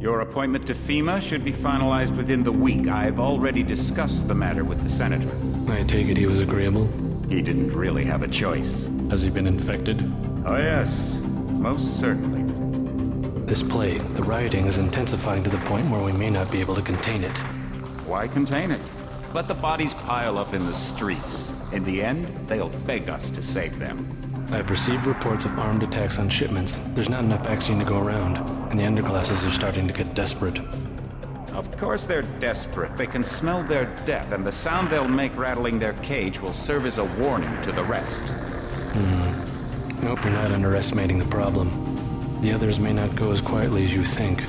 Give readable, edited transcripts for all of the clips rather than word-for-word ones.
Your appointment to FEMA should be finalized within the week. I've already discussed the matter with the Senator. I take it he was agreeable? He didn't really have a choice. Has he been infected? Oh yes, most certainly. This plague, the rioting is intensifying to the point where we may not be able to contain it. Why contain it? Let the bodies pile up in the streets. In the end, they'll beg us to save them. I've received reports of armed attacks on shipments. There's not enough vaccine to go around, and the underclasses are starting to get desperate. Of course they're desperate. They can smell their death, and the sound they'll make rattling their cage will serve as a warning to the rest. I hope you're not underestimating the problem. The others may not go as quietly as you think.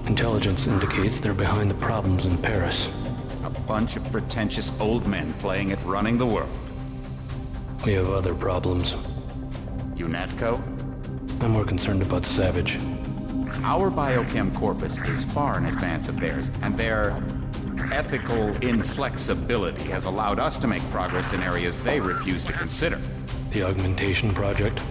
Intelligence indicates they're behind the problems in Paris. A bunch of pretentious old men playing at running the world. We have other problems. UNATCO? I'm more concerned about Savage. Our biochem corpus is far in advance of theirs, and their ethical inflexibility has allowed us to make progress in areas they refuse to consider. The augmentation project?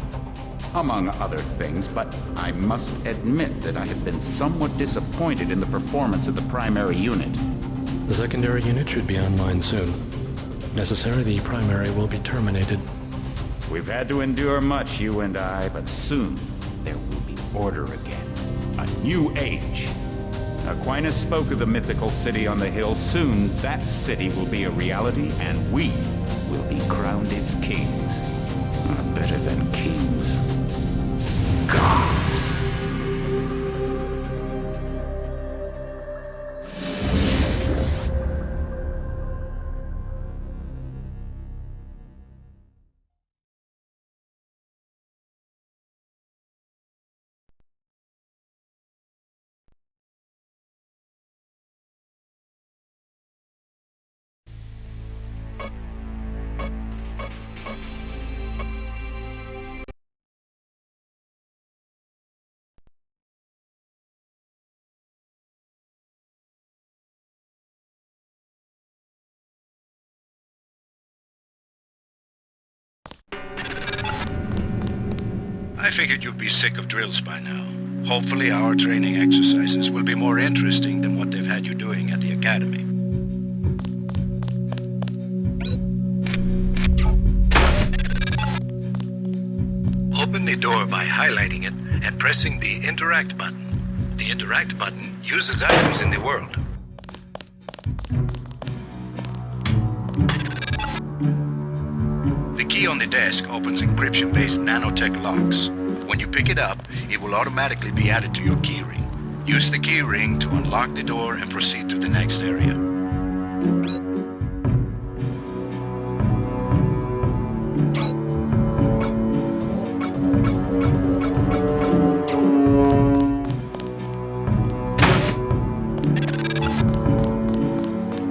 Among other things, but I must admit that I have been somewhat disappointed in the performance of the primary unit. The secondary unit should be online soon. If necessary, the primary will be terminated. We've had to endure much, you and I, but soon there will be order again. A new age. Aquinas spoke of the mythical city on the hill. Soon, that city will be a reality, and we will be crowned its kings. Better than kings. Gods! I figured you'd be sick of drills by now. Hopefully our training exercises will be more interesting than what they've had you doing at the academy. Open the door by highlighting it and pressing the Interact button. The Interact button uses items in the world. The key on the desk opens encryption-based nanotech locks. When you pick it up, it will automatically be added to your keyring. Use the keyring to unlock the door and proceed to the next area.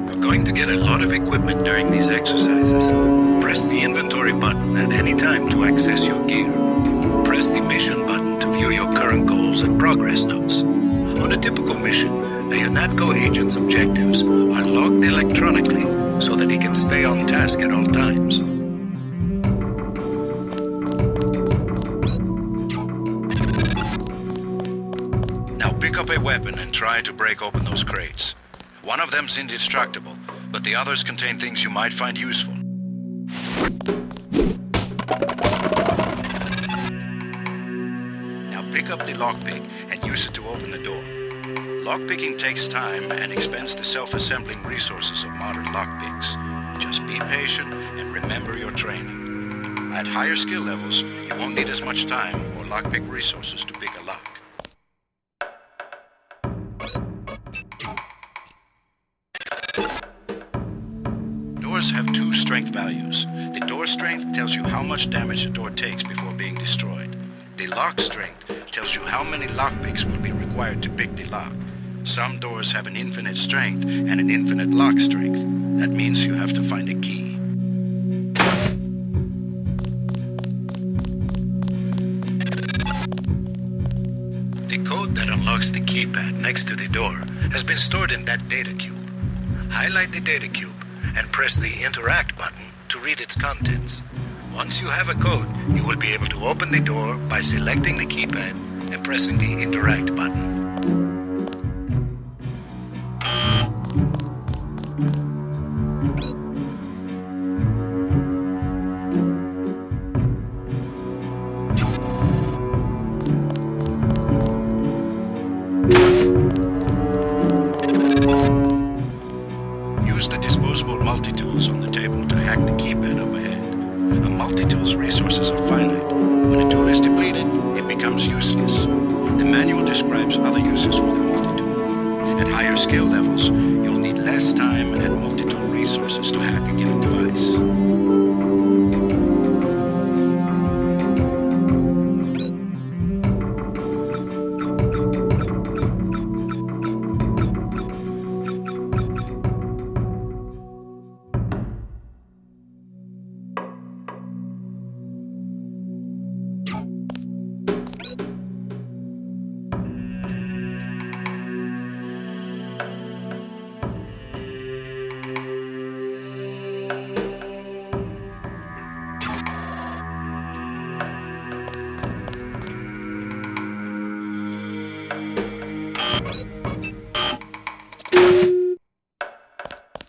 You're going to get a lot of equipment during these exercises. Press the inventory button at any time to access your gear. Press the mission button to view your current goals and progress notes. On a typical mission, a UNATCO agent's objectives are logged electronically so that he can stay on task at all times. Now pick up a weapon and try to break open those crates. One of them's indestructible, but the others contain things you might find useful. Now pick up the lockpick and use it to open the door. Lockpicking takes time and expends the self-assembling resources of modern lockpicks. Just be patient and remember your training. At higher skill levels, you won't need as much time or lockpick resources to pick a lock. Doors have two strength values. The door strength tells you how much damage a door takes before being destroyed. The lock strength tells you how many lockpicks will be required to pick the lock. Some doors have an infinite strength and an infinite lock strength. That means you have to find a key. The code that unlocks the key keypad next to the door has been stored in that data cube. Highlight the data cube and press the Interact button to read its contents. Once you have a code, you will be able to open the door by selecting the keypad and pressing the Interact button. Use the disposable multi-tools on the table to hack the keypad up ahead. A multi-tool's resources are finite. When a tool is depleted, it becomes useless. The manual describes other uses for the multi-tool. At higher skill levels, you'll need less time and multi-tool resources to hack a given device.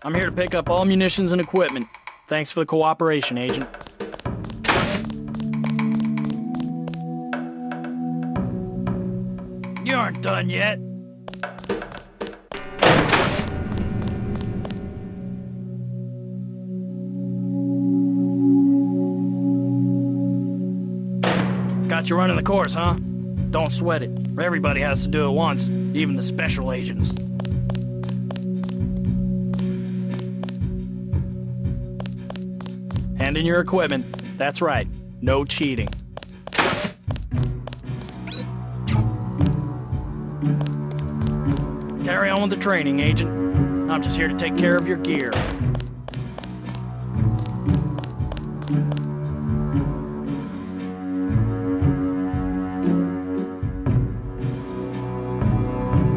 I'm here to pick up all munitions and equipment. Thanks for the cooperation, Agent. You aren't done yet. Got you running the course, huh? Don't sweat it. Everybody has to do it once, even the special agents. Hand in your equipment. That's right. No cheating. Carry on with the training, Agent. I'm just here to take care of your gear.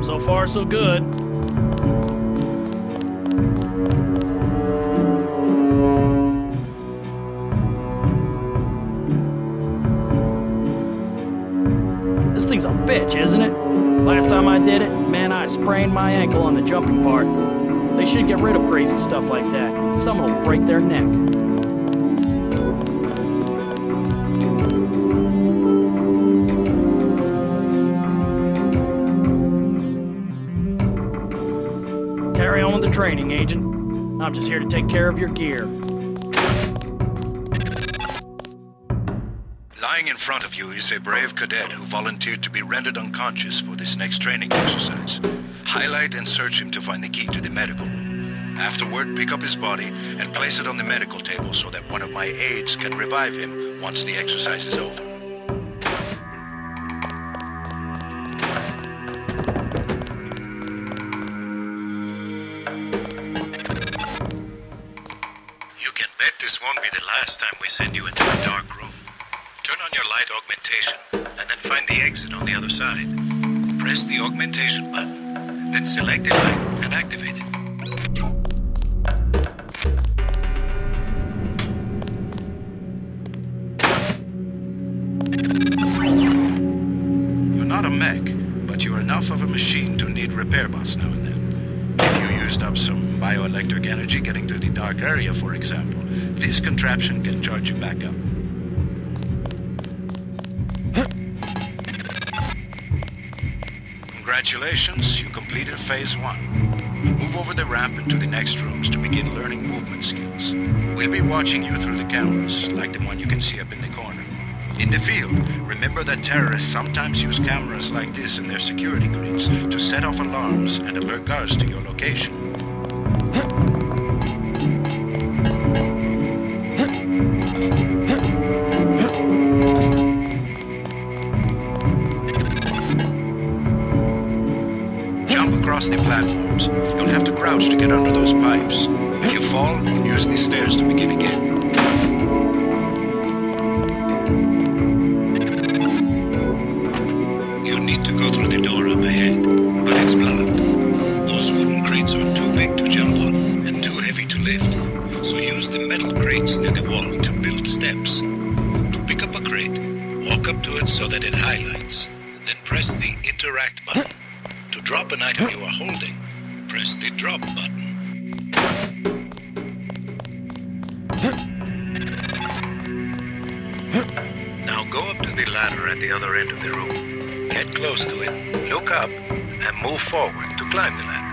So far, so good. This thing's a bitch, isn't it? Last time I did it, man, I sprained my ankle on the jumping part. They should get rid of crazy stuff like that. Someone will break their neck. Carry on with the training, Agent. I'm just here to take care of your gear. Lying in front of you is a brave cadet who volunteered to be rendered unconscious for this next training exercise. Highlight and search him to find the key to the medical room. Afterward, pick up his body and place it on the medical table so that one of my aides can revive him once the exercise is over. You can bet this won't be the last time we send you into a dark room. Turn on your light augmentation, and then find the exit on the other side. Press the augmentation button, then select the light and activate it. You're not a mech, but you're enough of a machine to need repair bots now and then. If you used up some bioelectric energy getting through the dark area, for example, this contraption can charge you back up. Congratulations, you completed Phase 1. Move over the ramp into the next rooms to begin learning movement skills. We'll be watching you through the cameras, like the one you can see up in the corner. In the field, remember that terrorists sometimes use cameras like this in their security grids to set off alarms and alert guards to your location. Across the platforms. You'll have to crouch to get under those pipes. If you fall, use these stairs to begin again. You need to go through the door up ahead. up to it so that it highlights. Then press the Interact button. To drop an item you are holding, press the Drop button. Now go up to the ladder at the other end of the room. Get close to it, look up, and move forward to climb the ladder.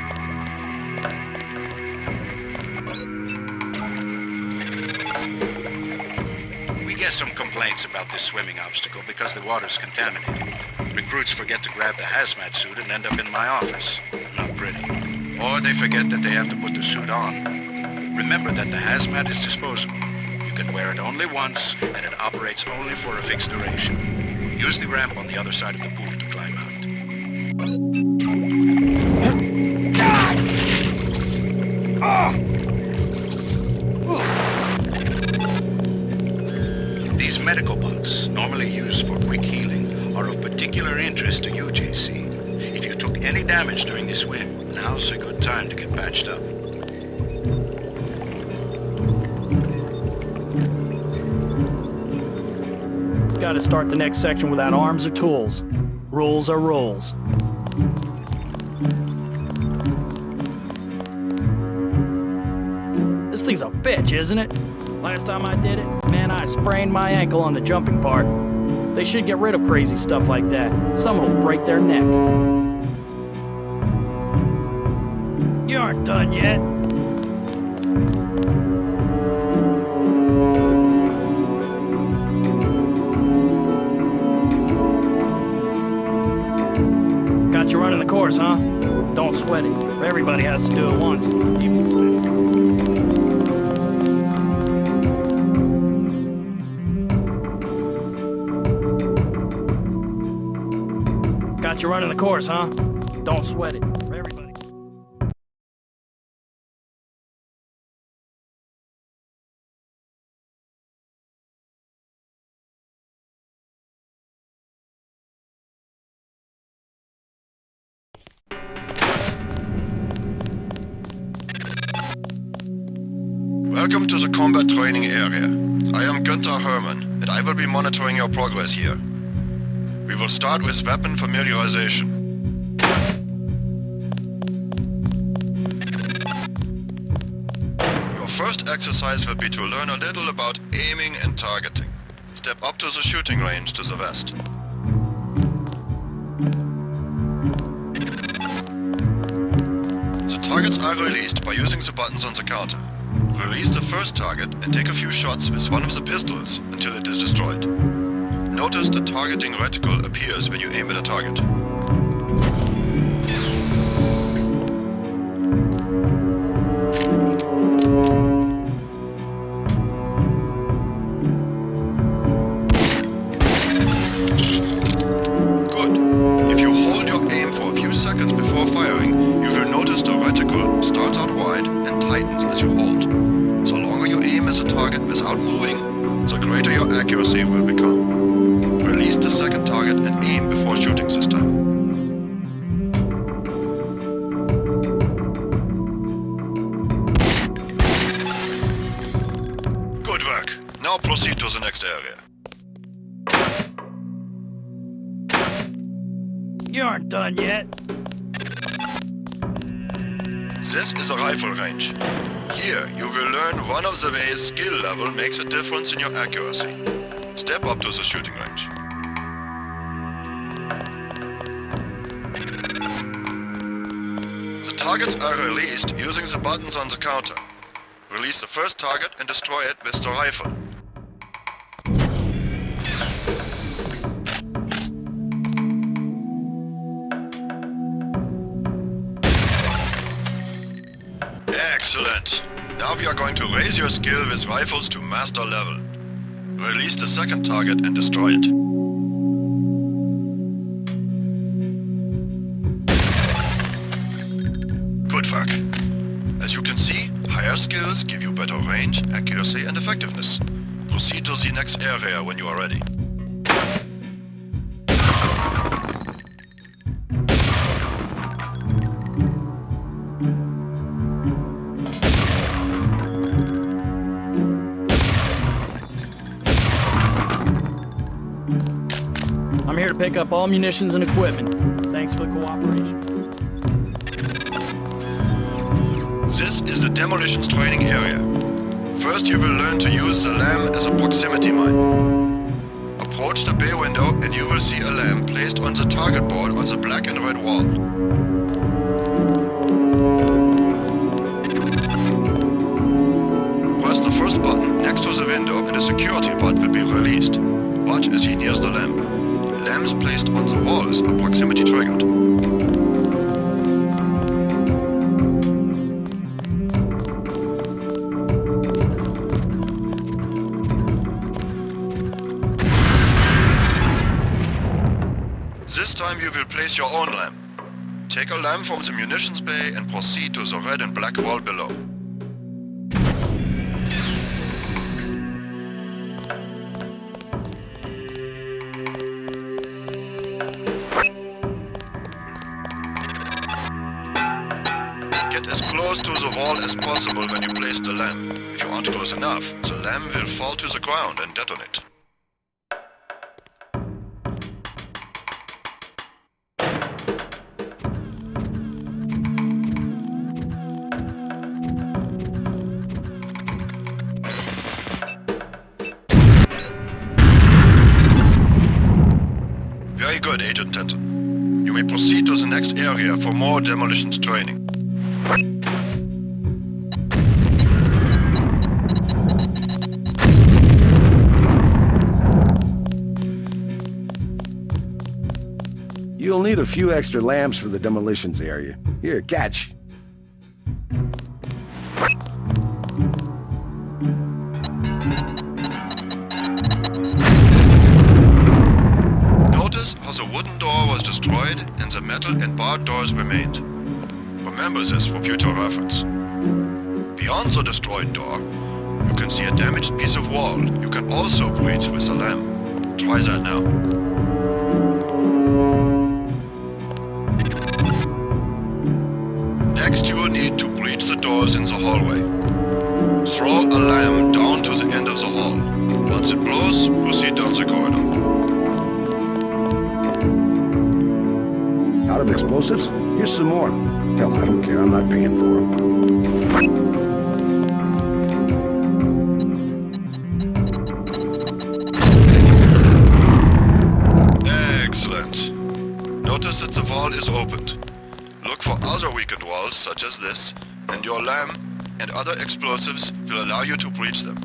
We get some complaints about this swimming obstacle because the water's contaminated. Recruits forget to grab the hazmat suit and end up in my office. Not pretty. Or they forget that they have to put the suit on. Remember that the hazmat is disposable. You can wear it only once, and it operates only for a fixed duration. Use the ramp on the other side of the pool to climb out. These medical bugs, normally used for quick healing, are of particular interest to you, JC. If you took any damage during the swim, now's a good time to get patched up. Gotta start the next section without arms or tools. Rules are rules. This thing's a bitch, isn't it? Last time I did it, man, I sprained my ankle on the jumping part. They should get rid of crazy stuff like that. Someone will break their neck. You aren't done yet. Got you running the course, huh? Don't sweat it. Everybody has to do it once. Even the special. Got you running the course, huh? Don't sweat it. For everybody. Welcome to the combat training area. I am Günther Hermann, and I will be monitoring your progress here. We will start with weapon familiarization. Your first exercise will be to learn a little about aiming and targeting. Step up to the shooting range to the west. The targets are released by using the buttons on the counter. Release the first target and take a few shots with one of the pistols until it is destroyed. Notice the targeting reticle appears when you aim at a target. Good. If you hold your aim for a few seconds before firing, you will notice the reticle starts out wide and tightens as you hold. The longer you aim at the target without moving, the greater your accuracy will become. Release the second target and aim before shooting this time. Good work. Now proceed to the next area. You aren't done yet. This is a rifle range. Here, you will learn one of the ways skill level makes a difference in your accuracy. Step up to the shooting range. The targets are released using the buttons on the counter. Release the first target and destroy it with the rifle. Excellent. Now we are going to raise your skill with rifles to master level. Release the second target and destroy it. Good work. As you can see, higher skills give you better range, accuracy and effectiveness. Proceed to the next area when you are ready. pick up all munitions and equipment. Thanks for the cooperation. This is the demolitions training area. First you will learn to use the lamp as a proximity mine. Approach the bay window and you will see a lamp placed on the target board on the black and red wall. Press the first button next to the window and a security bot will be released. Watch as he nears the lamp. Lamps placed on the walls are proximity triggered. This time you will place your own lamp. Take a lamp from the munitions bay and proceed to the red and black wall below. Get as close to the wall as possible when you place the lamp. If you aren't close enough, the lamp will fall to the ground and detonate. Very good, Agent Denton. You may proceed to the next area for more demolitions training. You'll need a few extra lamps for the demolitions area. Here, catch. Notice how the wooden door was destroyed and the metal and barred doors remained. Remember this for future reference. Beyond the destroyed door, you can see a damaged piece of wall you can also breach with a lamp. Try that now. Next you will need to breach the doors in the hallway. Throw a lamp down to the end of the hall. Once it blows, proceed down the corridor. Out of explosives? Here's some more. Hell, I don't care. I'm not paying for them. Excellent. Notice that the wall is opened. Look for other weakened walls, such as this, and your lamp and other explosives will allow you to breach them.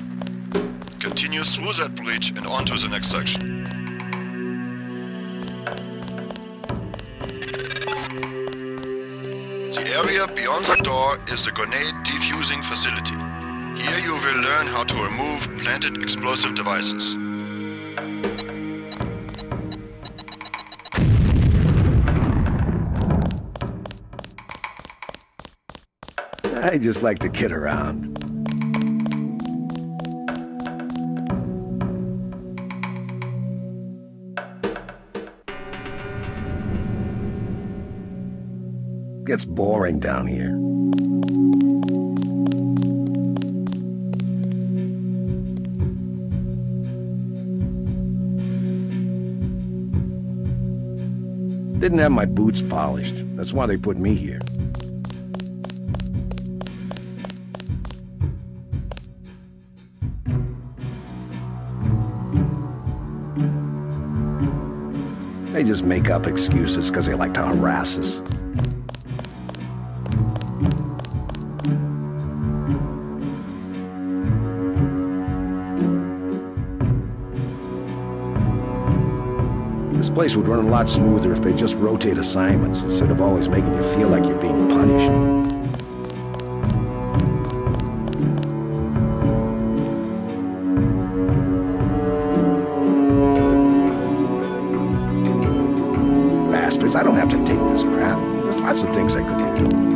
Continue through that breach and on to the next section. The area beyond the door is the grenade defusing facility. Here you will learn how to remove planted explosive devices. I just like to kid around. Gets boring down here. Didn't have my boots polished. That's why they put me here. They just make up excuses because they like to harass us. This place would run a lot smoother if they just rotate assignments instead of always making you feel like you're being punished. Bastards, I don't have to take this crap. There's lots of things I could be doing.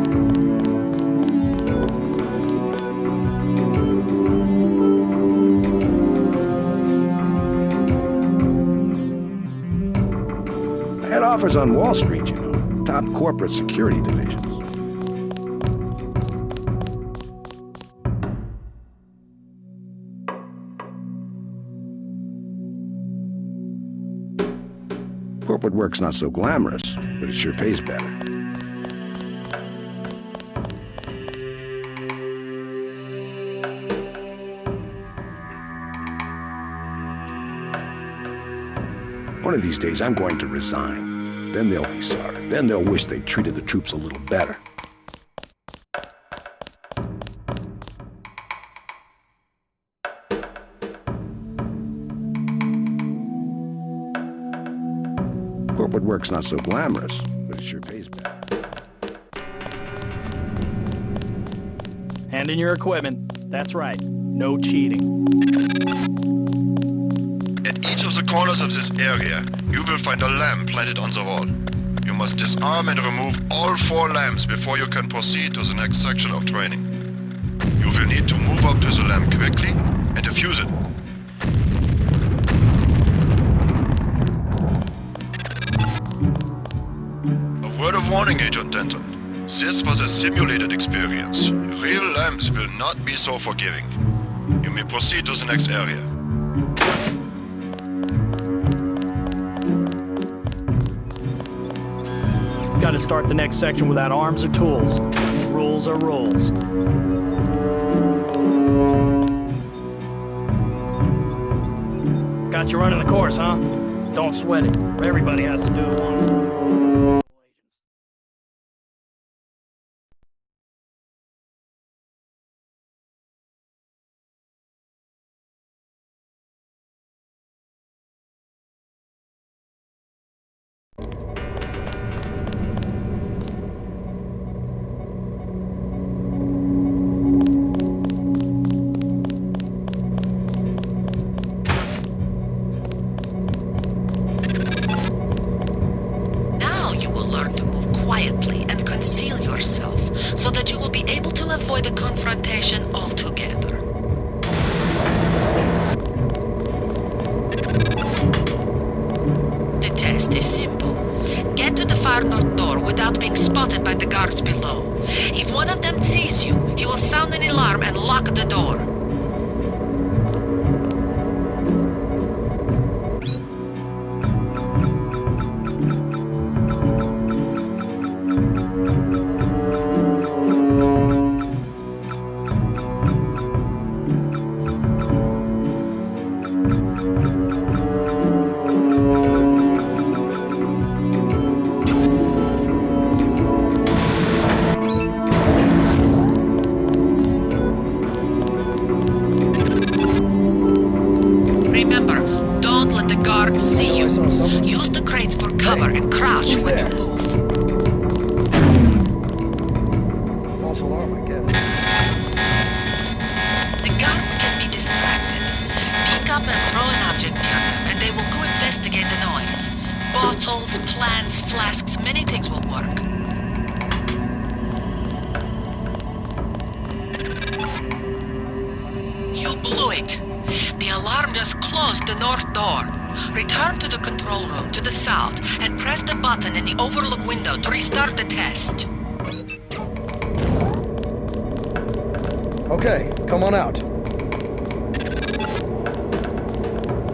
I had offers on Wall Street, you know, top corporate security divisions. Corporate work's not so glamorous, but it sure pays better. One of these days, I'm going to resign. Then they'll be sorry. Then they'll wish they'd treated the troops a little better. Corporate work's not so glamorous, but it sure pays better. Hand in your equipment. That's right. No cheating. At each of the corners of this area, you will find a lamp planted on the wall. You must disarm and remove all 4 lamps before you can proceed to the next section of training. You will need to move up to the lamp quickly and defuse it. A word of warning, Agent Denton. This was a simulated experience. Real lamps will not be so forgiving. You may proceed to the next area. Got to start the next section without arms or tools. Rules are rules. Got you running the course, huh? Don't sweat it. Everybody has to do it once. So that you will be able to avoid a confrontation altogether. The test is simple. Get to the far north door without being spotted by the guards below. If one of them sees you, he will sound an alarm and lock the door. Use the crates for cover and crouch when you move. False alarm, I guess. The guards can be distracted. Pick up and throw an object near them, and they will go investigate the noise. Bottles, plants, flasks, many things will work. You blew it. The alarm just closed the north door. Return to the control room to the south and press the button in the overlook window to restart the test. Okay, come on out.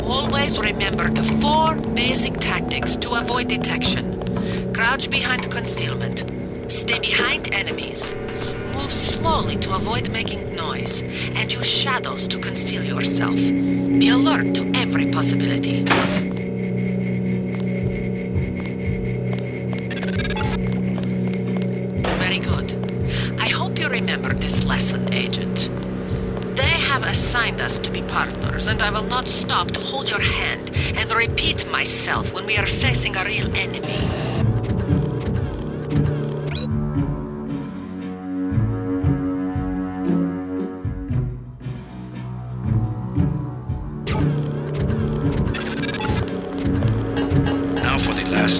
Always remember the 4 basic tactics to avoid detection. Crouch behind concealment. Stay behind enemies. Move slowly to avoid making noise. And use shadows to conceal yourself. Be alert to every possibility. Very good. I hope you remember this lesson, Agent. They have assigned us to be partners, and I will not stop to hold your hand and repeat myself when we are facing a real enemy.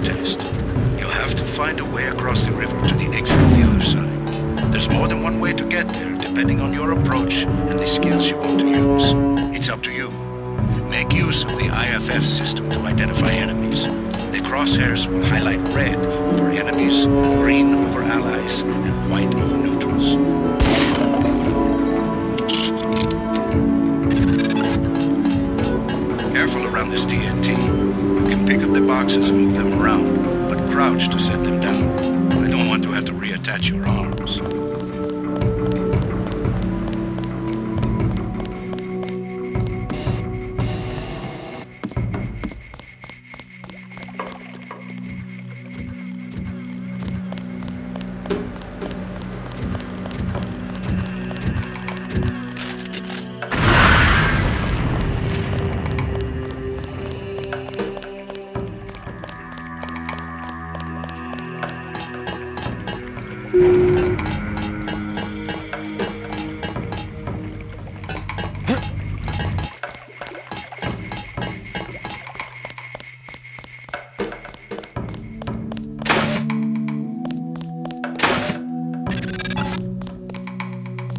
Test. You have to find a way across the river to the exit on the other side. There's more than one way to get there, depending on your approach and the skills you want to use. It's up to you. Make use of the IFF system to identify enemies. The crosshairs will highlight red over enemies, green over allies, and white over neutrals. Careful around this TNT. You can pick up the boxes and move them around crouch to set them down. I don't want to have to reattach your arms.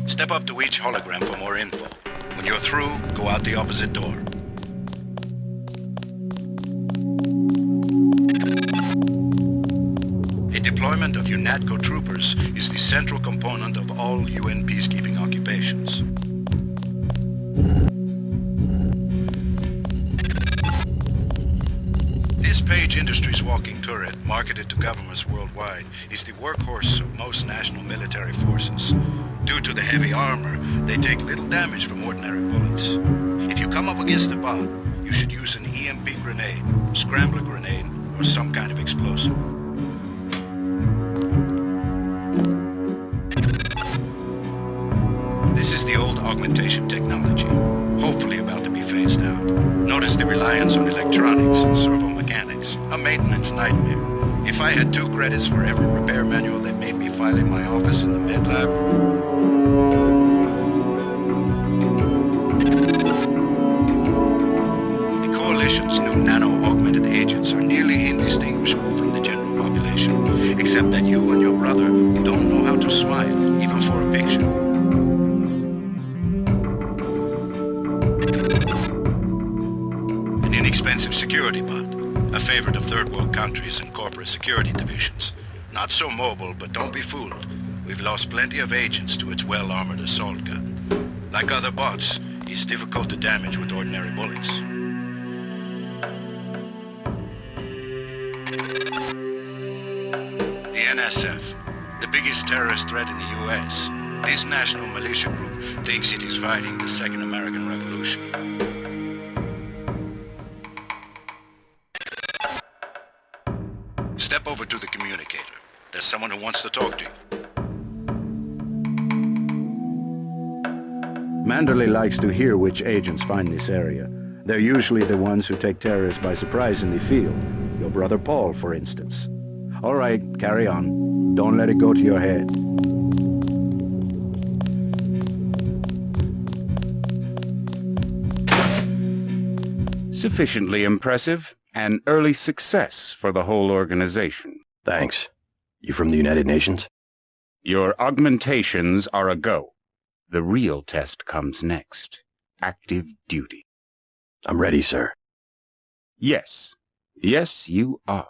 Step up to each hologram for more info. When you're through, go out the opposite door. A deployment of UNATCO troopers is the central component of all UN peacekeeping occupations. This Page Industries walking turret, marketed to governments worldwide, is the workhorse of most national military forces. Due to the heavy armor, they take little damage from ordinary bullets. If you come up against a bot, you should use an EMP grenade, scrambler grenade, or some kind of explosive. This is the old augmentation technology, hopefully about to be phased out. Notice the reliance on electronics and servo mechanics, a maintenance nightmare. If I had 2 credits for every repair manual that made me file in my office in the med lab, the Coalition's new nano-augmented agents are nearly indistinguishable from the general population, except that you and your brother don't know how to smile, even for a picture. An inexpensive security bot, a favorite of third world countries and corporate security divisions. Not so mobile, but don't be fooled. We've lost plenty of agents to its well-armored assault gun. Like other bots, it's difficult to damage with ordinary bullets. The NSF, the biggest terrorist threat in the US. This national militia group thinks it is fighting the Second American Revolution. Step over to the communicator. There's someone who wants to talk to you. Manderley likes to hear which agents find this area. They're usually the ones who take terrorists by surprise in the field. Your brother Paul, for instance. All right, carry on. Don't let it go to your head. Sufficiently impressive. An early success for the whole organization. Thanks. You from the United Nations? Your augmentations are a go. The real test comes next. Active duty. I'm ready, sir. Yes. Yes, you are.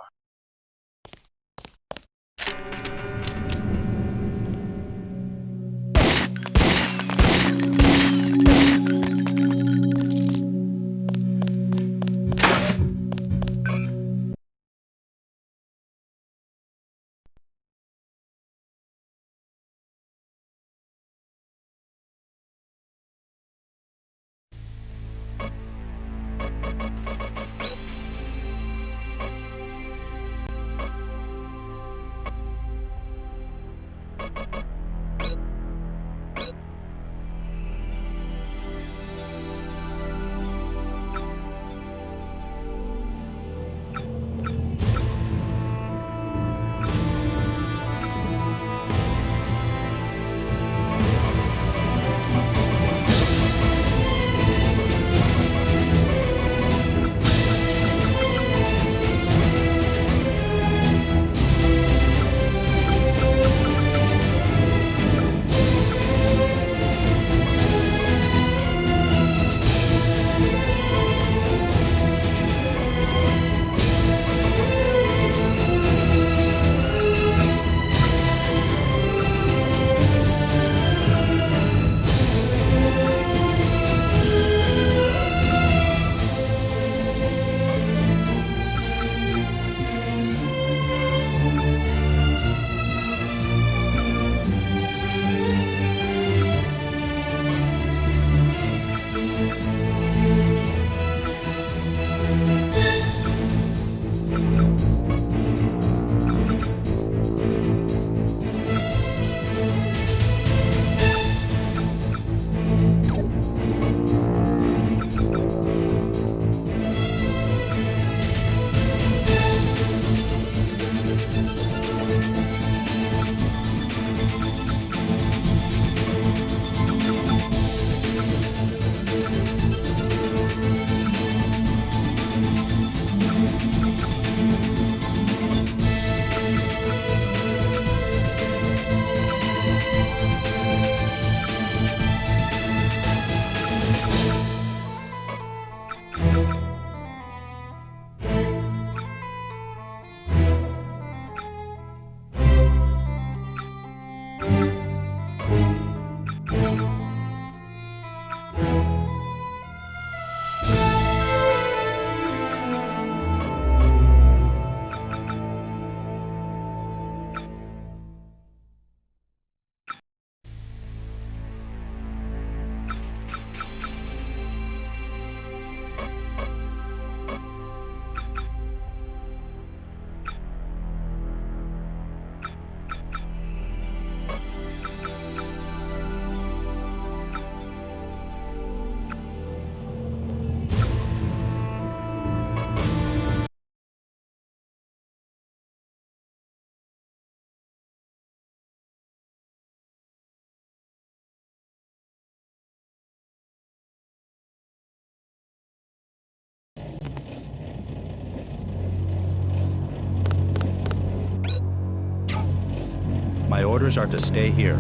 My orders are to stay here.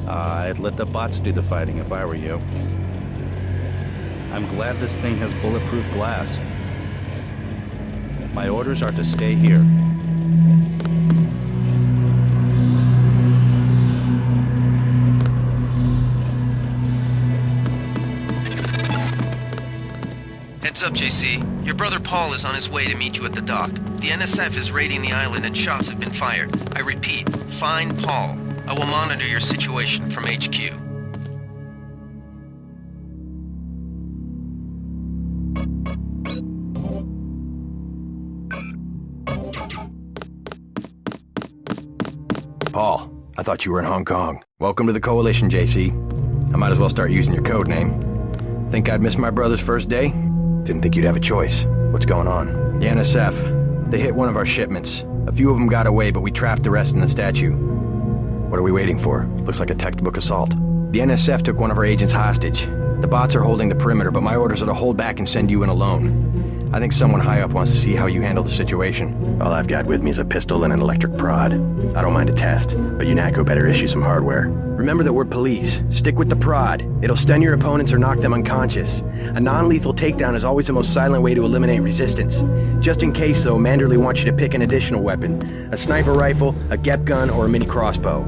I'd let the bots do the fighting if I were you. I'm glad this thing has bulletproof glass. My orders are to stay here. Heads up, JC. Your brother Paul is on his way to meet you at the dock. The NSF is raiding the island and shots have been fired. I repeat, find Paul. I will monitor your situation from HQ. Paul, I thought you were in Hong Kong. Welcome to the Coalition, JC. I might as well start using your code name. Think I'd miss my brother's first day? Didn't think you'd have a choice. What's going on? The NSF. They hit one of our shipments. A few of them got away, but we trapped the rest in the statue. What are we waiting for? Looks like a textbook assault. The NSF took one of our agents hostage. The bots are holding the perimeter, but my orders are to hold back and send you in alone. I think someone high up wants to see how you handle the situation. All I've got with me is a pistol and an electric prod. I don't mind a test, but UNATCO better issue some hardware. Remember that we're police. Stick with the prod. It'll stun your opponents or knock them unconscious. A non-lethal takedown is always the most silent way to eliminate resistance. Just in case, though, Manderley wants you to pick an additional weapon. A sniper rifle, a GEP gun, or a mini crossbow.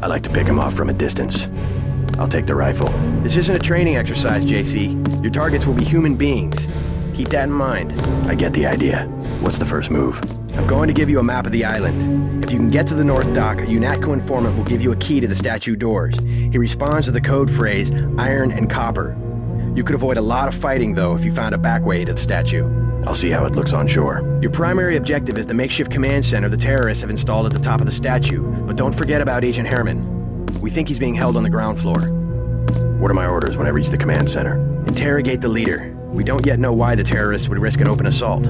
I like to pick them off from a distance. I'll take the rifle. This isn't a training exercise, JC. Your targets will be human beings. Keep that in mind. I get the idea. What's the first move? I'm going to give you a map of the island. If you can get to the North Dock, a UNATCO informant will give you a key to the statue doors. He responds to the code phrase, iron and copper. You could avoid a lot of fighting, though, if you found a back way to the statue. I'll see how it looks on shore. Your primary objective is the makeshift command center the terrorists have installed at the top of the statue, but don't forget about Agent Herman. We think he's being held on the ground floor. What are my orders when I reach the command center? Interrogate the leader. We don't yet know why the terrorists would risk an open assault.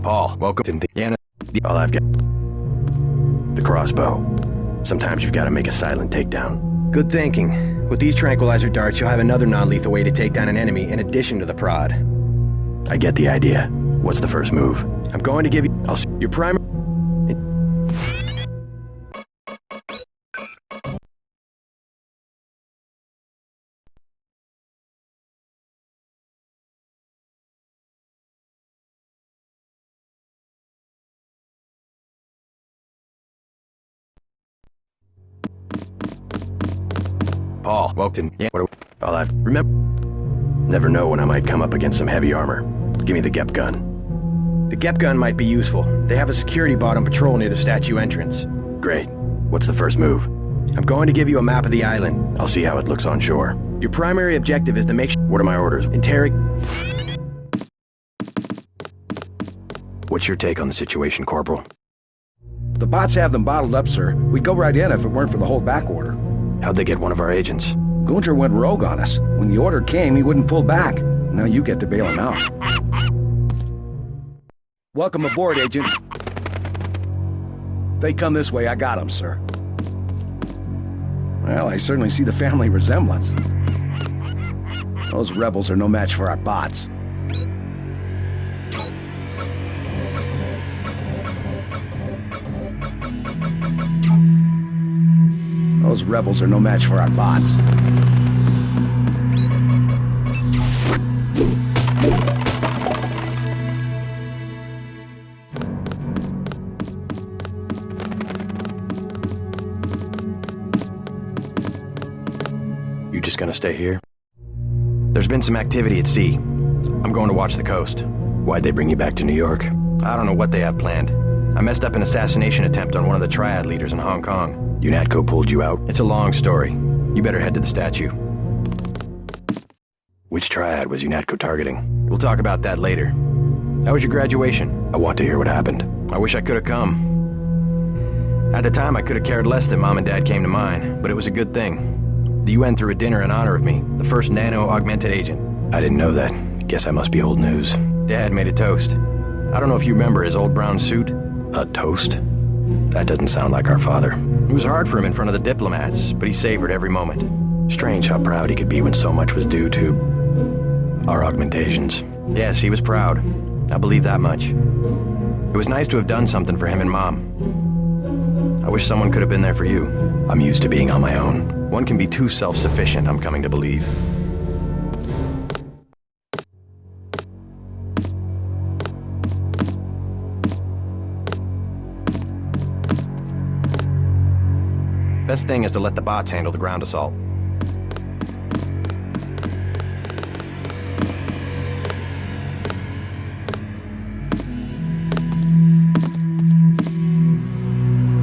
Paul, welcome to the all I've got. The crossbow. Sometimes you've got to make a silent takedown. Good thinking. With these tranquilizer darts, you'll have another non-lethal way to take down an enemy in addition to the prod. I get the idea. What's the first move? I'm going to give you... I'll see your primary... Paul, welcome. Yeah, all I've remember. Never know when I might come up against some heavy armor. Give me the GEP gun. The GEP gun might be useful. They have a security bot on patrol near the statue entrance. Great. What's the first move? I'm going to give you a map of the island. I'll see how it looks on shore. Your primary objective is to make sure... What are my orders? What's your take on the situation, Corporal? The bots have them bottled up, sir. We'd go right in if it weren't for the holdback order. How'd they get one of our agents? Gunter went rogue on us. When the order came, he wouldn't pull back. Now you get to bail him out. Welcome aboard, Agent. They come this way, I got them, sir. Well, I certainly see the family resemblance. Those rebels are no match for our bots. Those rebels are no match for our bots. You just gonna stay here? There's been some activity at sea. I'm going to watch the coast. Why'd they bring you back to New York? I don't know what they have planned. I messed up an assassination attempt on one of the Triad leaders in Hong Kong. UNATCO pulled you out? It's a long story. You better head to the statue. Which Triad was UNATCO targeting? We'll talk about that later. How was your graduation? I want to hear what happened. I wish I could have come. At the time, I could have cared less that Mom and Dad came to mine, but it was a good thing. The UN threw a dinner in honor of me, the first nano-augmented agent. I didn't know that. Guess I must be old news. Dad made a toast. I don't know if you remember his old brown suit. A toast? That doesn't sound like our father. It was hard for him in front of the diplomats, but he savored every moment. Strange how proud he could be when so much was due to our augmentations. Yes, he was proud. I believe that much. It was nice to have done something for him and Mom. I wish someone could have been there for you. I'm used to being on my own. One can be too self-sufficient, I'm coming to believe. Best thing is to let the bots handle the ground assault.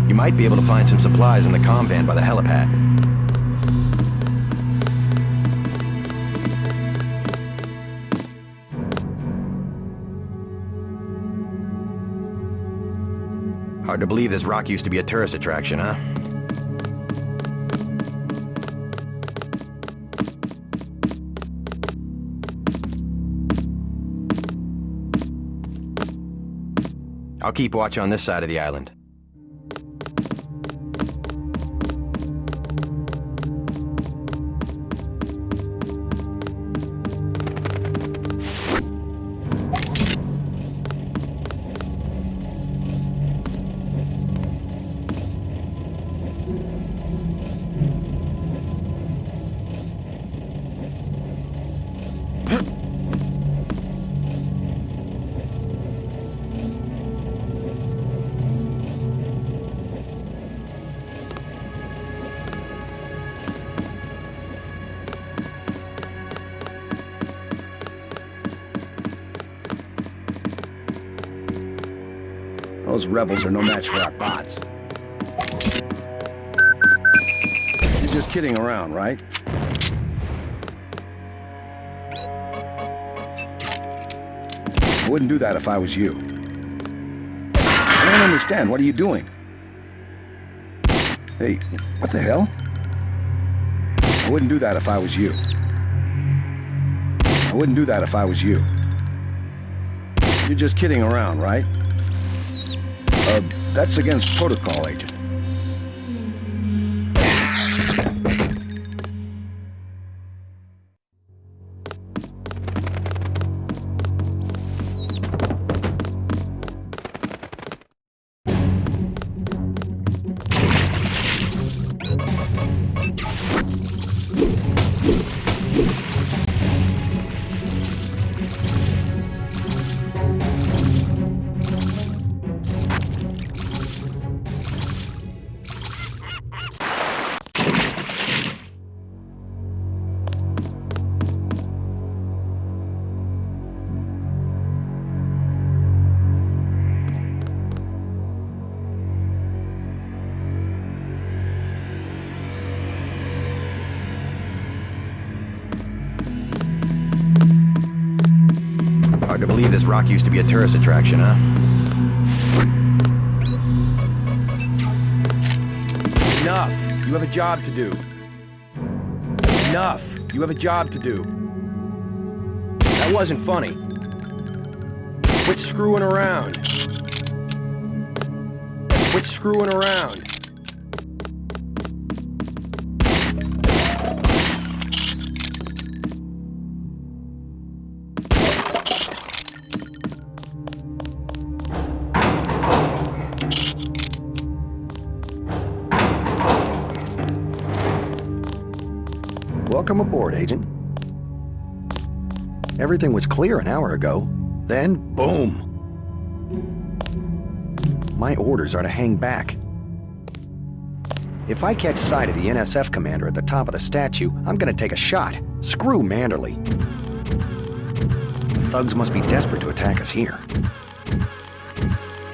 You might be able to find some supplies in the comm van by the helipad. Hard to believe this rock used to be a tourist attraction, huh? I'll keep watch on this side of the island. Those rebels are no match for our bots. You're just kidding around, right? I wouldn't do that if I was you. I don't understand. What are you doing? Hey, what the hell? I wouldn't do that if I was you. I wouldn't do that if I was you. You're just kidding around, right? That's against protocol, Agent. Hard to believe this rock used to be a tourist attraction, huh? Enough! You have a job to do. Enough! You have a job to do. That wasn't funny. Quit screwing around. Quit screwing around. Welcome aboard, Agent. Everything was clear an hour ago. Then, boom! My orders are to hang back. If I catch sight of the NSF commander at the top of the statue, I'm gonna take a shot. Screw Manderley. The thugs must be desperate to attack us here.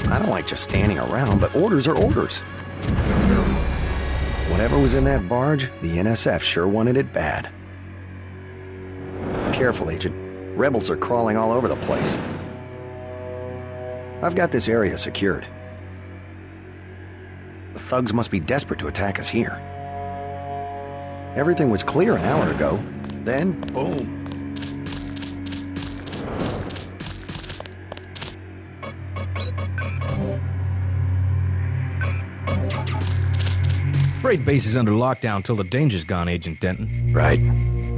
I don't like just standing around, but orders are orders. Whatever was in that barge, the NSF sure wanted it bad. Careful, Agent. Rebels are crawling all over the place. I've got this area secured. The thugs must be desperate to attack us here. Everything was clear an hour ago. Then, boom. Freight base is under lockdown till the danger's gone, Agent Denton. Right.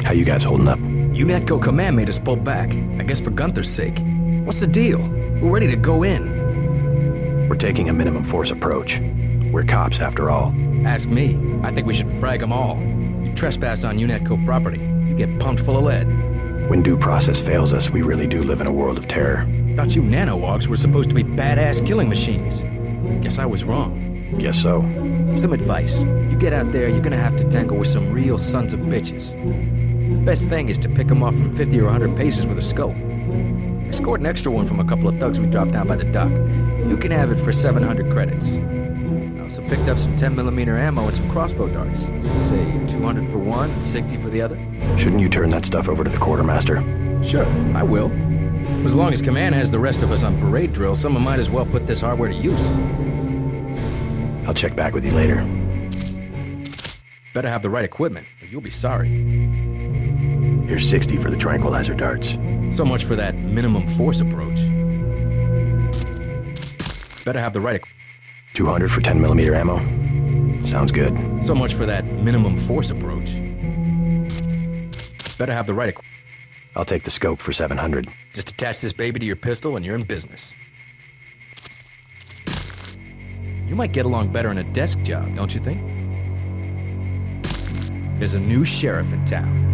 How you guys holding up? UNATCO command made us pull back. I guess for Gunther's sake. What's the deal? We're ready to go in. We're taking a minimum force approach. We're cops, after all. Ask me. I think we should frag them all. You trespass on UNATCO property, you get pumped full of lead. When due process fails us, we really do live in a world of terror. Thought you nano-wogs were supposed to be badass killing machines. Guess I was wrong. Guess so. Some advice. You get out there, you're gonna have to tangle with some real sons of bitches. Best thing is to pick them off from 50 or 100 paces with a scope. I scored an extra one from a couple of thugs we dropped down by the dock. You can have it for 700 credits. I also picked up some 10mm ammo and some crossbow darts. Say 200 for one and 60 for the other. Shouldn't you turn that stuff over to the quartermaster? Sure, I will. As long as command has the rest of us on parade drill, someone might as well put this hardware to use. I'll check back with you later. Better have the right equipment, or you'll be sorry. Here's 60 for the tranquilizer darts. So much for that minimum force approach. Better have the right 200 for 10mm ammo. Sounds good. So much for that minimum force approach. Better have the right I'll take the scope for 700. Just attach this baby to your pistol and you're in business. You might get along better in a desk job, don't you think? There's a new sheriff in town.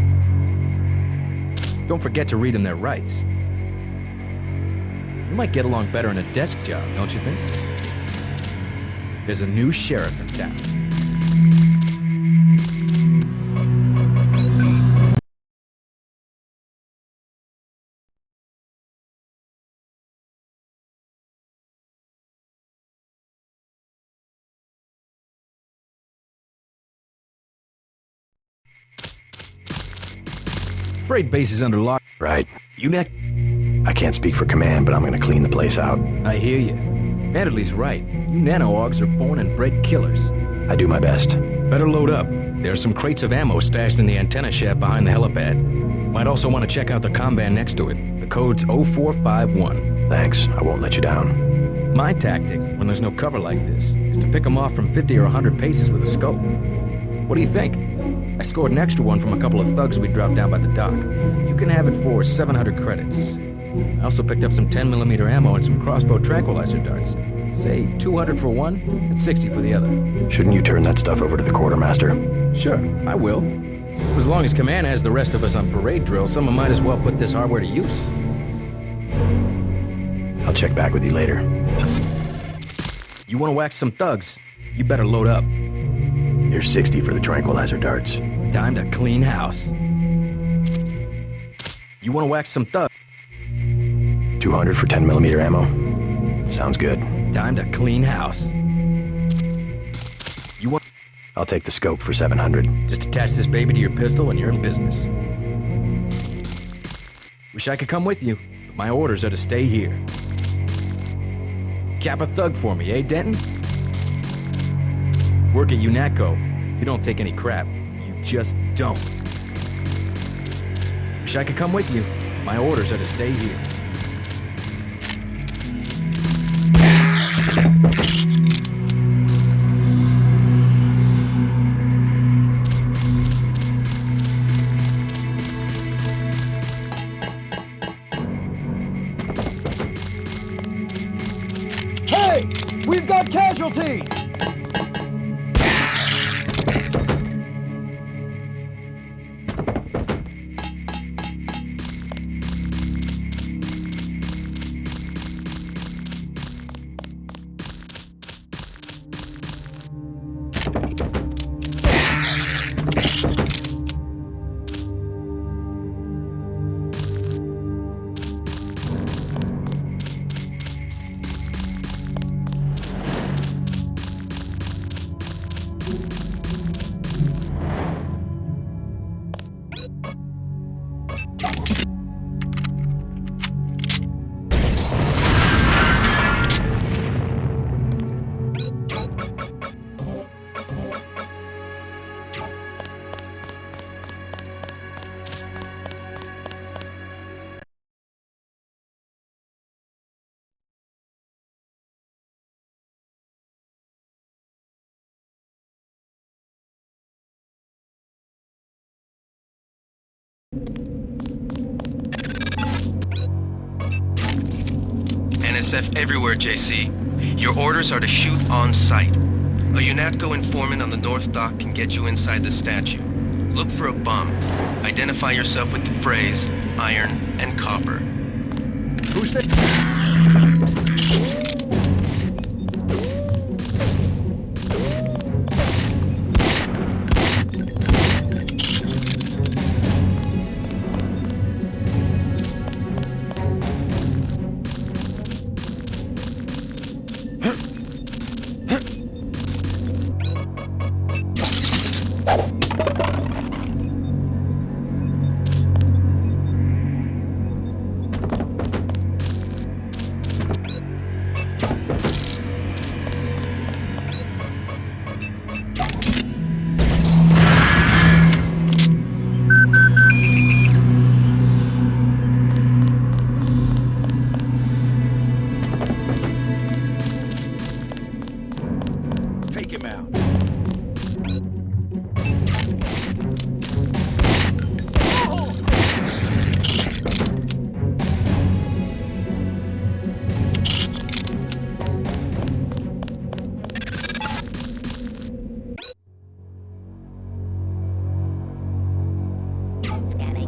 Don't forget to read them their rights. You might get along better in a desk job, don't you think? There's a new sheriff in town. Freight base is under lock. Right. UNAT. I can't speak for command, but I'm gonna clean the place out. I hear you. Manderley's right. You nano-augs are born and bred killers. I do my best. Better load up. There are some crates of ammo stashed in the antenna shaft behind the helipad. Might also want to check out the comm next to it. The code's 0451. Thanks. I won't let you down. My tactic, when there's no cover like this, is to pick them off from 50 or 100 paces with a scope. What do you think? I scored an extra one from a couple of thugs we dropped down by the dock. You can have it for 700 credits. I also picked up some 10mm ammo and some crossbow tranquilizer darts. Say 200 for one and 60 for the other. Shouldn't you turn that stuff over to the quartermaster? Sure, I will. As long as command has the rest of us on parade drill, someone might as well put this hardware to use. I'll check back with you later. You want to wax some thugs? You better load up. Here's 60 for the tranquilizer darts. Time to clean house. You want to wax some thugs? 200 for 10mm ammo. Sounds good. Time to clean house. You want... I'll take the scope for 700. Just attach this baby to your pistol and you're in business. Wish I could come with you, but my orders are to stay here. Cap a thug for me, eh, Denton? Work at UNATCO. You don't take any crap. You just don't. Wish I could come with you. My orders are to stay here. Hey! We've got casualties! NSF everywhere, JC. Your orders are to shoot on sight. A UNATCO informant on the North Dock can get you inside the statue. Look for a bum. Identify yourself with the phrase, iron and copper. Who's that? Take him out.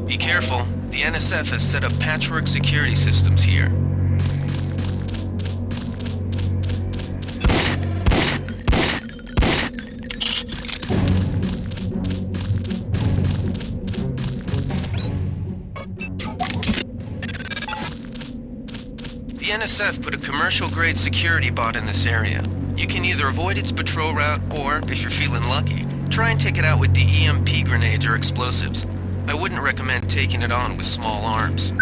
Be careful. The NSF has set up patchwork security systems here. The NSF put a commercial-grade security bot in this area. You can either avoid its patrol route, or, if you're feeling lucky, try and take it out with the EMP grenades or explosives. I wouldn't recommend taking it on with small arms.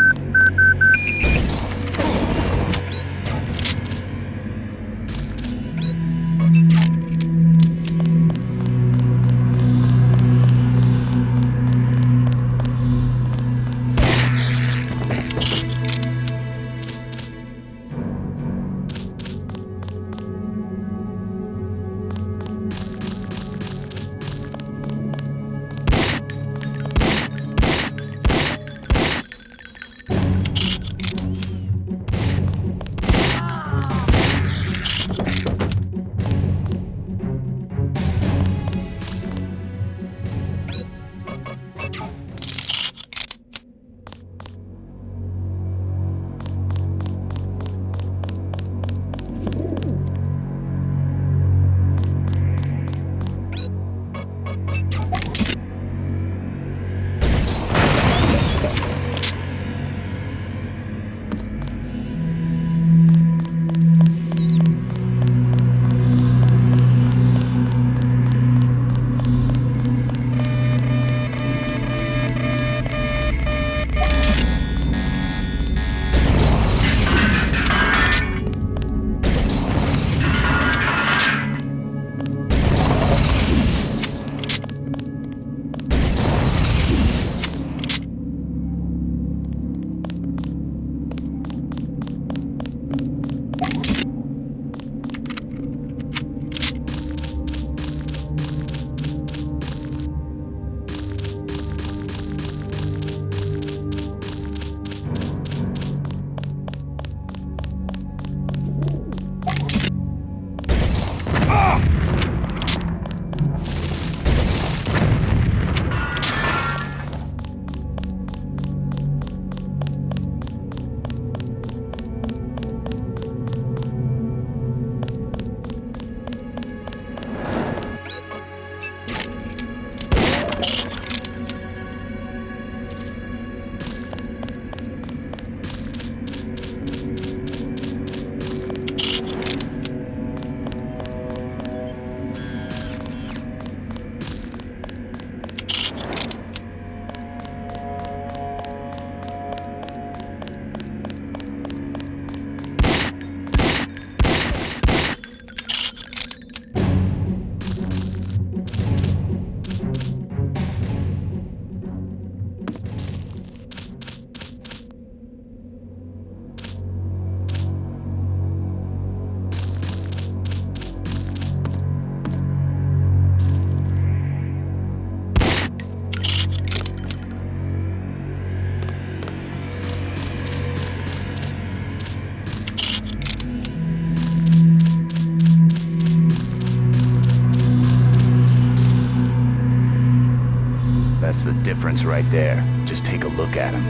difference right there. Just take a look at him.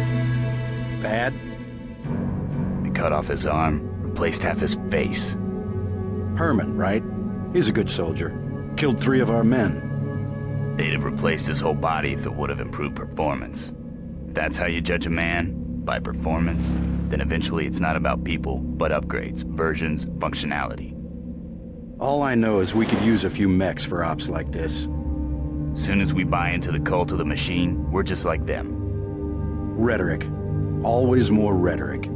Bad? They cut off his arm, replaced half his face. Herman, right? He's a good soldier. Killed 3 of our men. They'd have replaced his whole body if it would have improved performance. If that's how you judge a man, by performance, then eventually it's not about people, but upgrades, versions, functionality. All I know is we could use a few mechs for ops like this. Soon as we buy into the cult of the machine, we're just like them. Rhetoric. Always more rhetoric.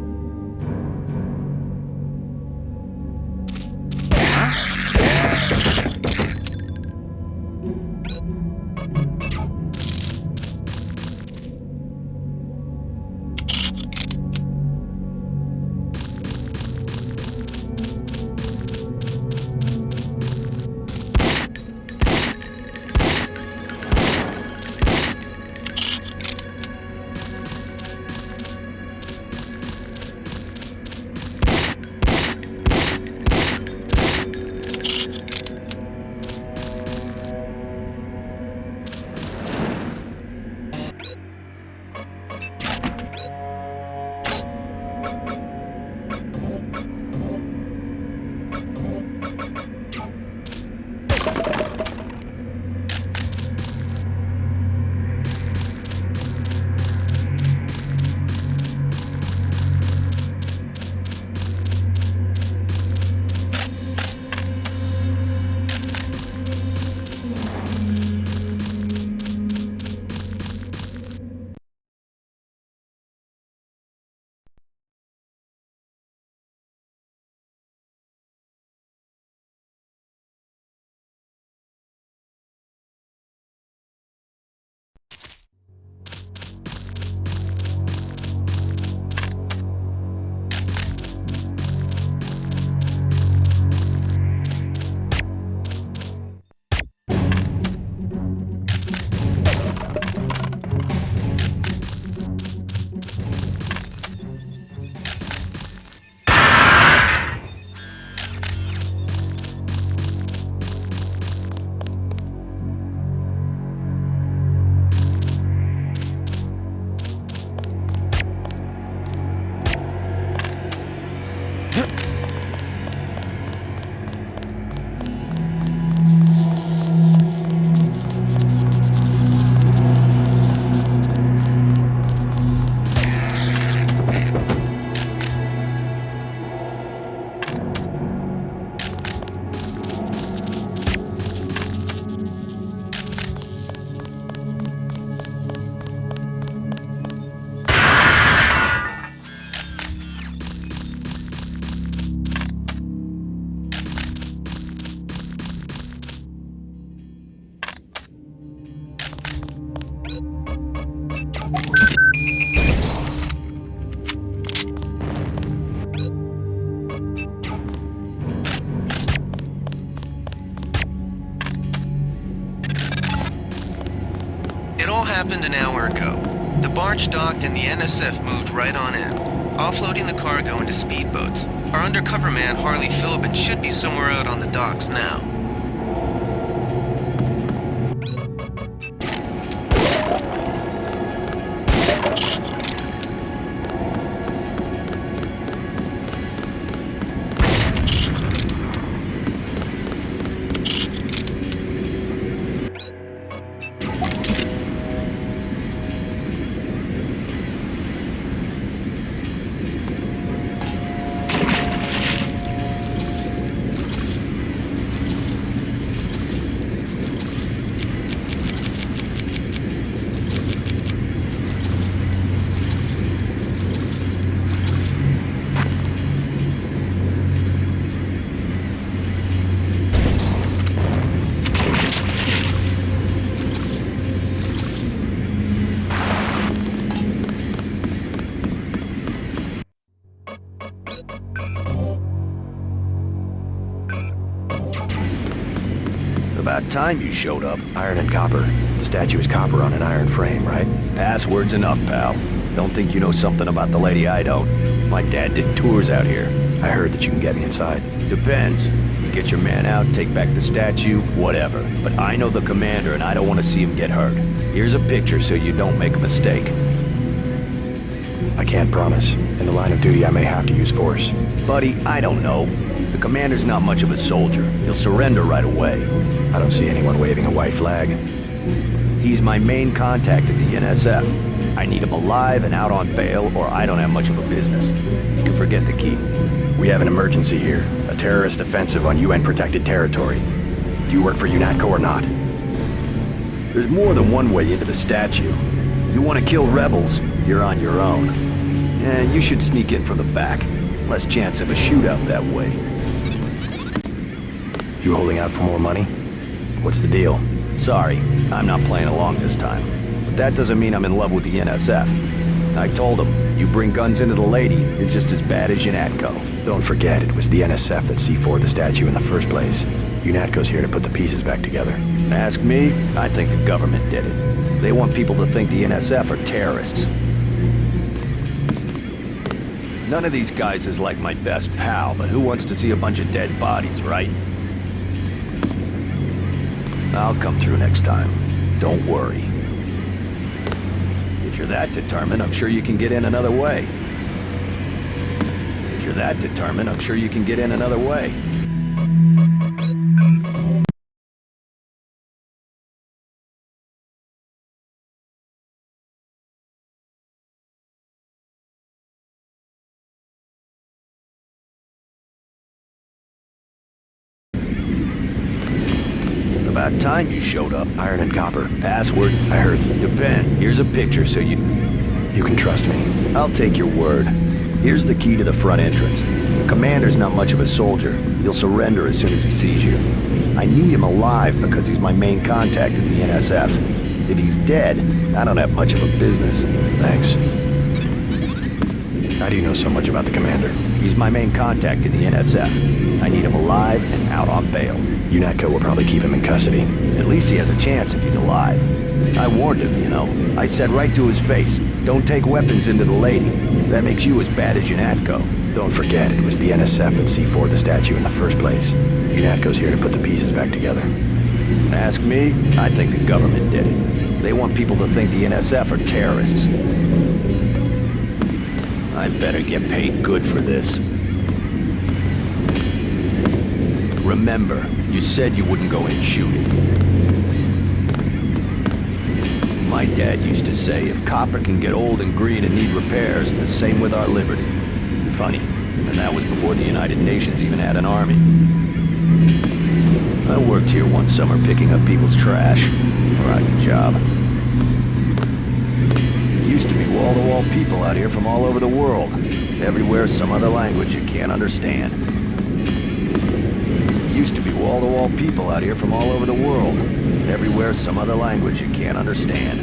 Happened an hour ago. The barge docked and the NSF moved right on in, offloading the cargo into speedboats. Our undercover man, Harley Philbin, should be somewhere out on the docks now. About time you showed up. Iron and copper. The statue is copper on an iron frame, right? Password's enough, pal. Don't think you know something about the lady I don't. My dad did tours out here. I heard that you can get me inside. Depends. You get your man out, take back the statue, whatever. But I know the commander and I don't want to see him get hurt. Here's a picture so you don't make a mistake. I can't promise. In the line of duty, I may have to use force. Buddy, I don't know. The commander's not much of a soldier. He'll surrender right away. I don't see anyone waving a white flag. He's my main contact at the NSF. I need him alive and out on bail, or I don't have much of a business. You can forget the key. We have an emergency here. A terrorist offensive on UN-protected territory. Do you work for UNATCO or not? There's more than one way into the statue. You want to kill rebels, you're on your own. You should sneak in from the back. Less chance of a shootout that way. You holding out for more money? What's the deal? Sorry, I'm not playing along this time. But that doesn't mean I'm in love with the NSF. I told him, you bring guns into the lady, it's just as bad as UNATCO. Don't forget, it was the NSF that C4'd the statue in the first place. UNATCO's here to put the pieces back together. Ask me, I think the government did it. They want people to think the NSF are terrorists. None of these guys is like my best pal, but who wants to see a bunch of dead bodies, right? I'll come through next time. Don't worry. If you're that determined, I'm sure you can get in another way. If you're that determined, I'm sure you can get in another way. About time you showed up. Iron and copper. Password? I heard. Depend. Here's a picture so you can trust me. I'll take your word. Here's the key to the front entrance. The commander's not much of a soldier. He'll surrender as soon as he sees you. I need him alive because he's my main contact at the NSF. If he's dead, I don't have much of a business. Thanks. How do you know so much about the commander? He's my main contact in the NSF. I need him alive and out on bail. UNATCO will probably keep him in custody. At least he has a chance if he's alive. I warned him, you know. I said right to his face, don't take weapons into the lady. That makes you as bad as UNATCO. Don't forget, it was the NSF that C4'd the statue in the first place. UNATCO's here to put the pieces back together. Ask me, I think the government did it. They want people to think the NSF are terrorists. I better get paid good for this. Remember, you said you wouldn't go in shooting. My dad used to say, if copper can get old and green and need repairs, the same with our liberty. Funny, and that was before the United Nations even had an army. I worked here one summer picking up people's trash. Rotten job. Used to be wall-to-wall people out here from all over the world. Everywhere some other language you can't understand. Used to be wall-to-wall people out here from all over the world. Everywhere some other language you can't understand.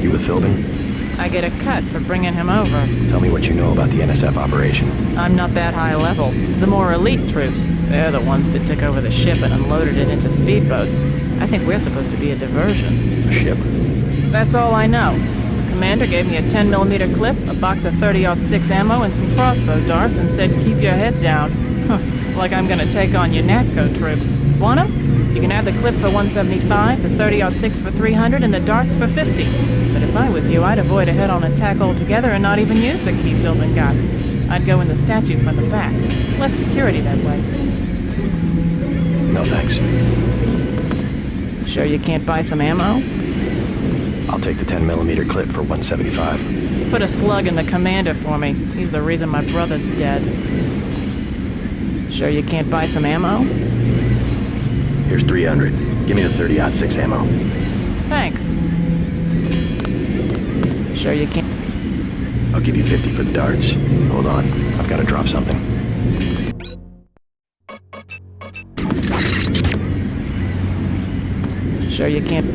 You with Philbin? I get a cut for bringing him over. Tell me what you know about the NSF operation. I'm not that high level. The more elite troops, they're the ones that took over the ship and unloaded it into speedboats. I think we're supposed to be a diversion. A ship? That's all I know. The commander gave me a 10mm clip, a box of 30-06 ammo, and some crossbow darts, and said, keep your head down. Like I'm gonna take on UNATCO troops. Want 'em? You can have the clip for 175, the 30-06 for 300, and the darts for 50. But if I was you, I'd avoid a head-on attack altogether and not even use the key Philbin got. I'd go in the statue from the back. Less security that way. No thanks. Sure you can't buy some ammo? I'll take the 10mm clip for 175. Put a slug in the commander for me. He's the reason my brother's dead. Sure you can't buy some ammo? Here's 300. Give me the 30-06 ammo. Thanks. Sure you can't... I'll give you 50 for the darts. Hold on, I've got to drop something. Sure you can't...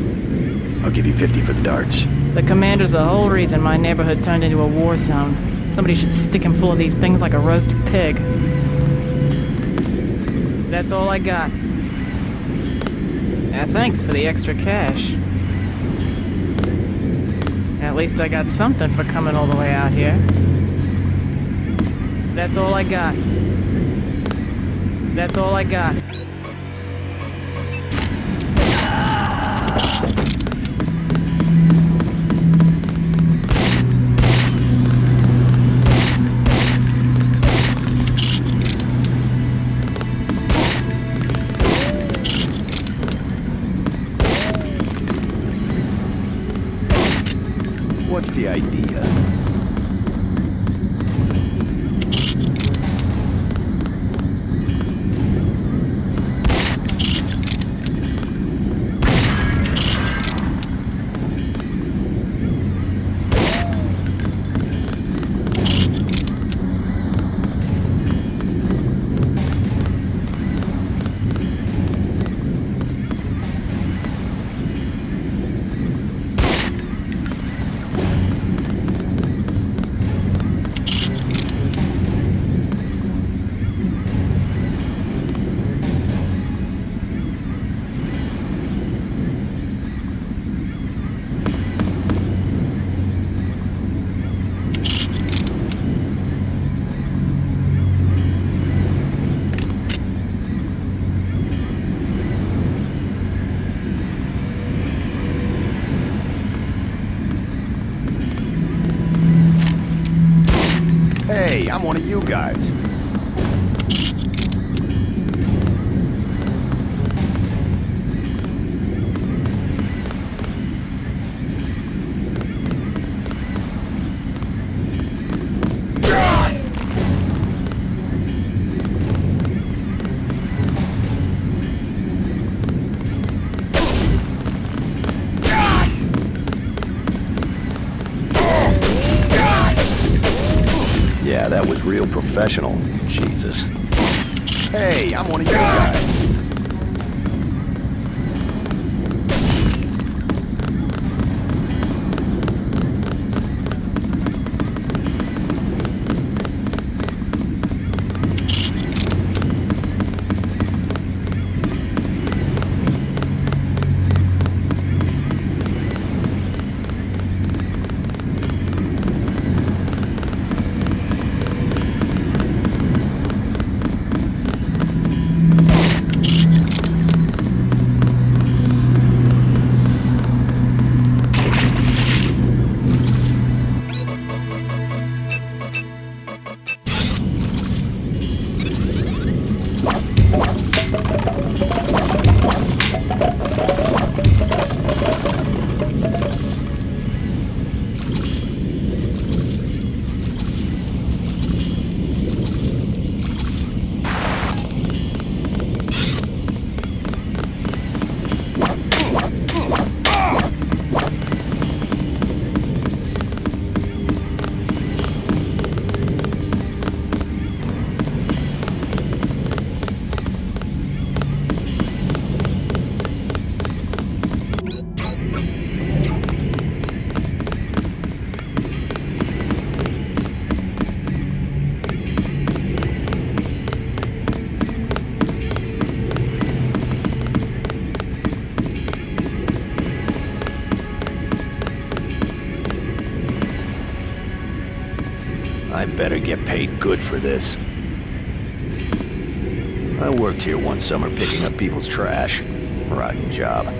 I'll give you 50 for the darts. The commander's the whole reason my neighborhood turned into a war zone. Somebody should stick him full of these things like a roast pig. That's all I got. Thanks for the extra cash. At least I got something for coming all the way out here. That's all I got. That's all I got. What's the idea? Hey, I'm one of you guys. Yeah, that was real professional. Jesus. Hey, I'm one of you guys. I better get paid good for this. I worked here one summer picking up people's trash. Rotten job.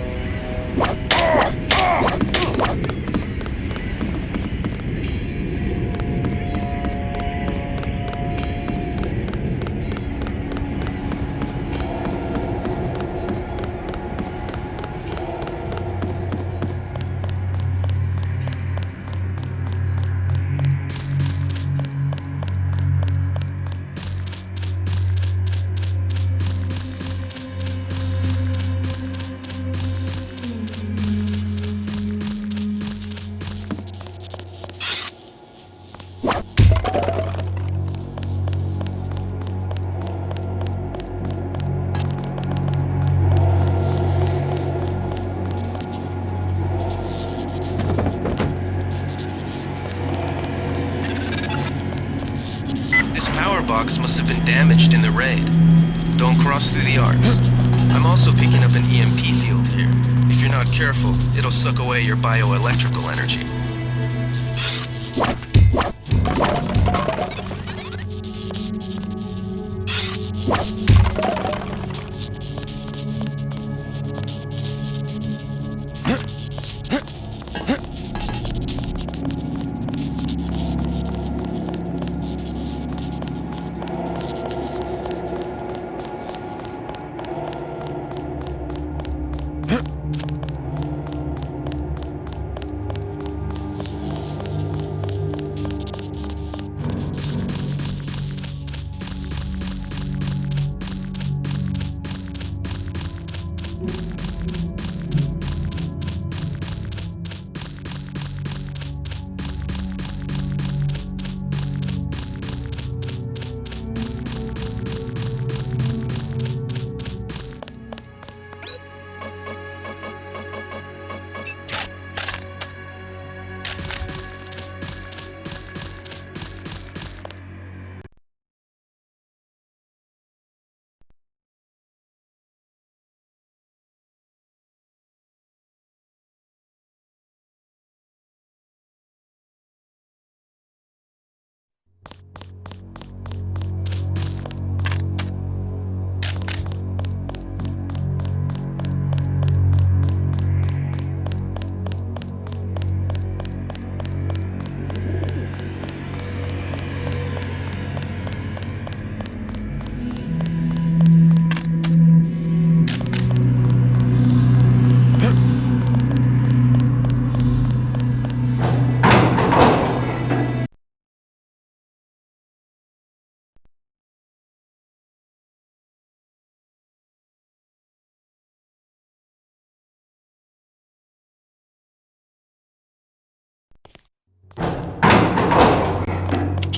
Box must have been damaged in the raid. Don't cross through the arcs. I'm also picking up an EMP field here. If you're not careful, it'll suck away your bioelectrical energy.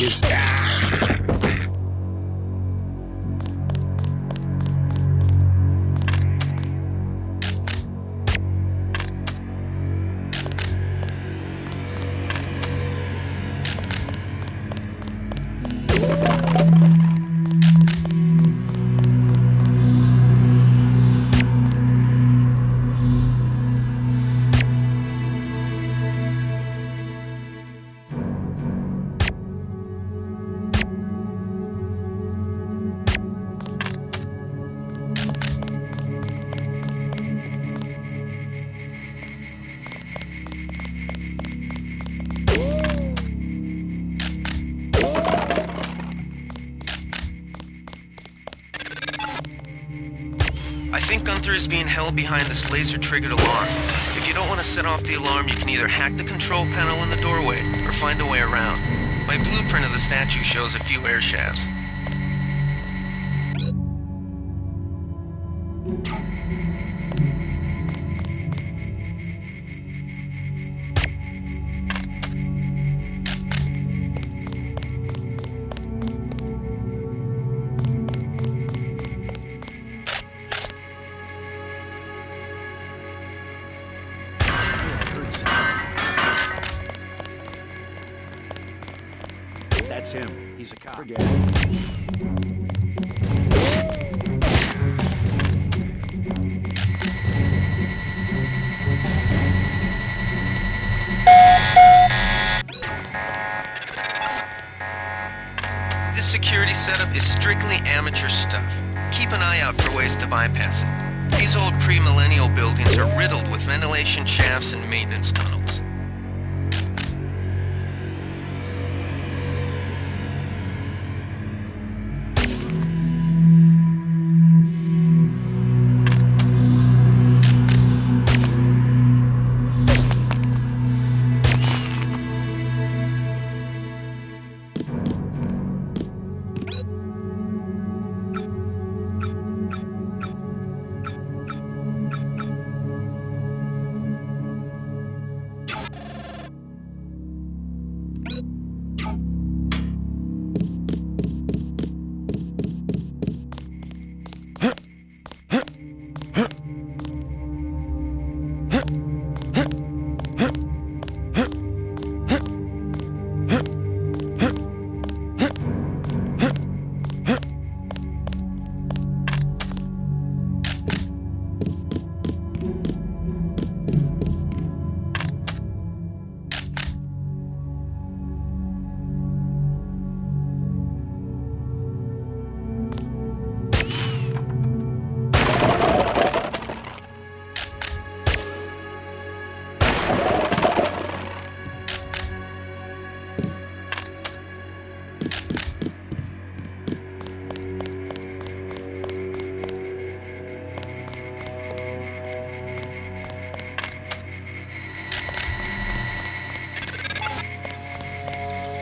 think is... I think Gunther is being held behind this laser-triggered alarm. If you don't want to set off the alarm, you can either hack the control panel in the doorway or find a way around. My blueprint of the statue shows a few air shafts. That's him. He's a cop. Forget it. This security setup is strictly amateur stuff. Keep an eye out for ways to bypass it. These old pre-millennial buildings are riddled with ventilation shafts and maintenance tunnels.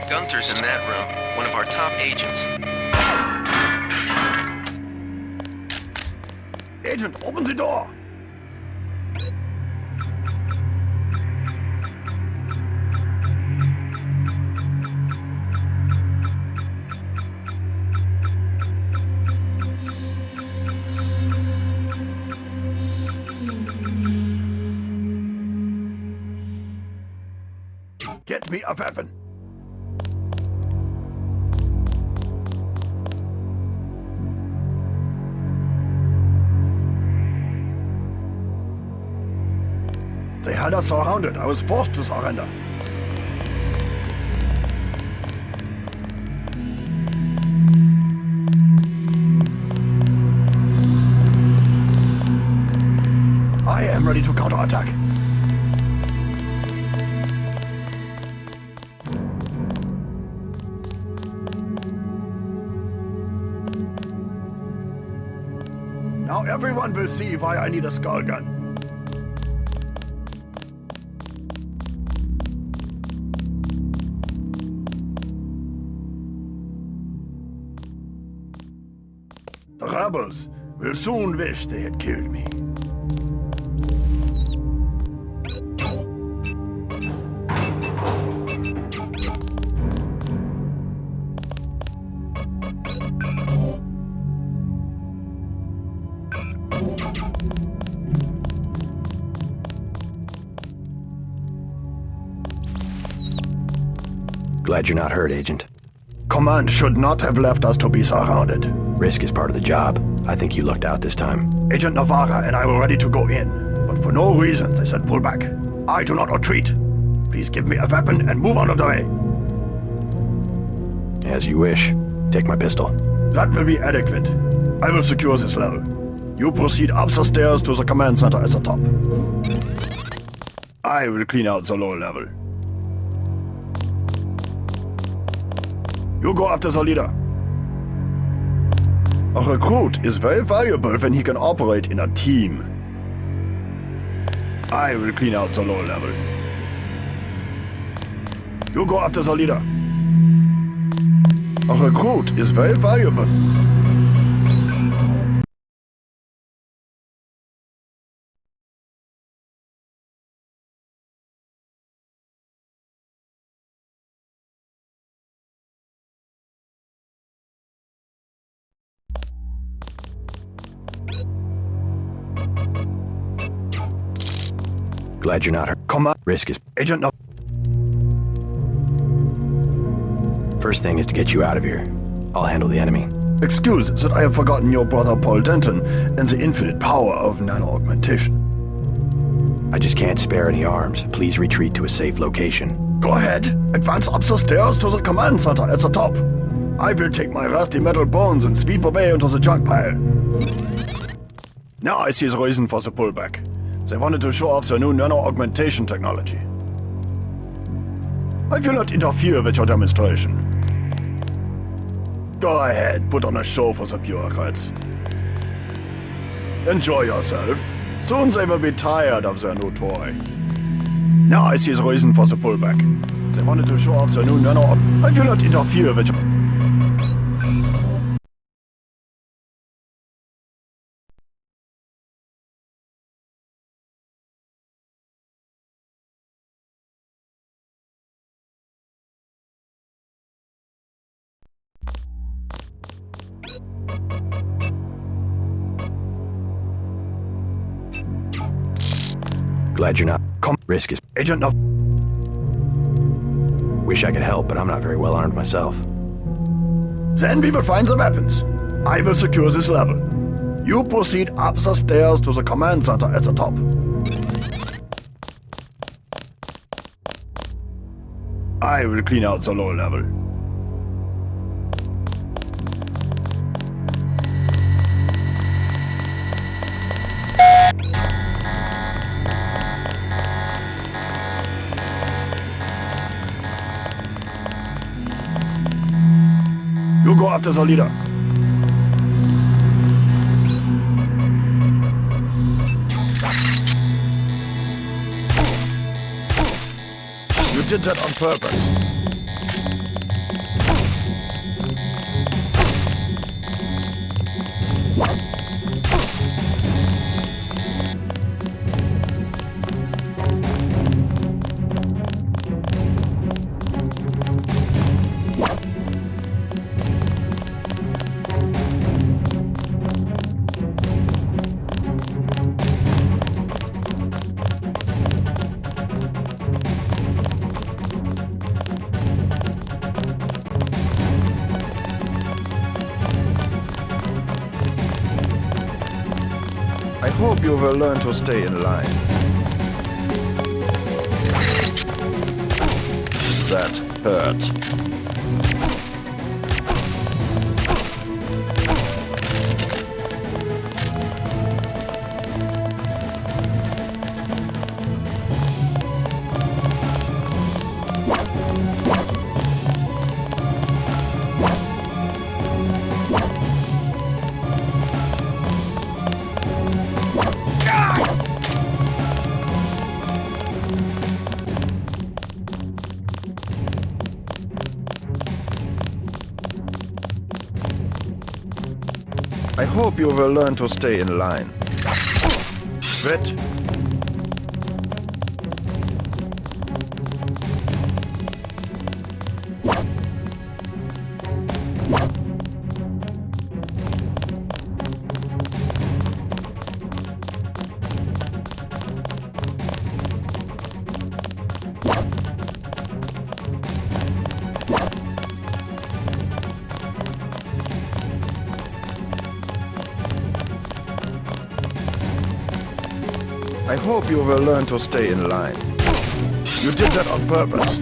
Gunther's in that room, one of our top agents. Agent, open the door! Get me a weapon! They had us surrounded. I was forced to surrender. I am ready to counterattack. Now everyone will see why I need a skull gun. The rebels will soon wish they had killed me. Glad you're not hurt, Agent. Command should not have left us to be surrounded. Risk is part of the job. I think you lucked out this time. Agent Navarra and I were ready to go in, but for no reason they said pull back. I do not retreat. Please give me a weapon and move out of the way. As you wish. Take my pistol. That will be adequate. I will secure this level. You proceed up the stairs to the command center at the top. I will clean out the lower level. You go after the leader. A recruit is very valuable when he can operate in a team. I will clean out the lower level. You go after the leader. A recruit is very valuable. Glad you're not hurt. Come on. Risk is... Agent no. First thing is to get you out of here. I'll handle the enemy. Excuse that I have forgotten your brother Paul Denton and the infinite power of nano-augmentation. I just can't spare any arms. Please retreat to a safe location. Go ahead. Advance up the stairs to the command center at the top. I will take my rusty metal bones and sweep away into the junk pile. Now I see the reason for the pullback. They wanted to show off their new nano-augmentation technology. I will not interfere with your demonstration. Go ahead, put on a show for the bureaucrats. Enjoy yourself. Soon they will be tired of their new toy. Now I see the reason for the pullback. They wanted to show off their new nano... I will not interfere with your... Glad you're not... Risk is... Agent no... Wish I could help, but I'm not very well armed myself. Then we will find the weapons. I will secure this level. You proceed up the stairs to the command center at the top. I will clean out the lower level. You go after the leader. You did that on purpose. I hope you will learn to stay in line. That hurt. I hope you will learn to stay in line. Red. I hope you will learn to stay in line. You did that on purpose.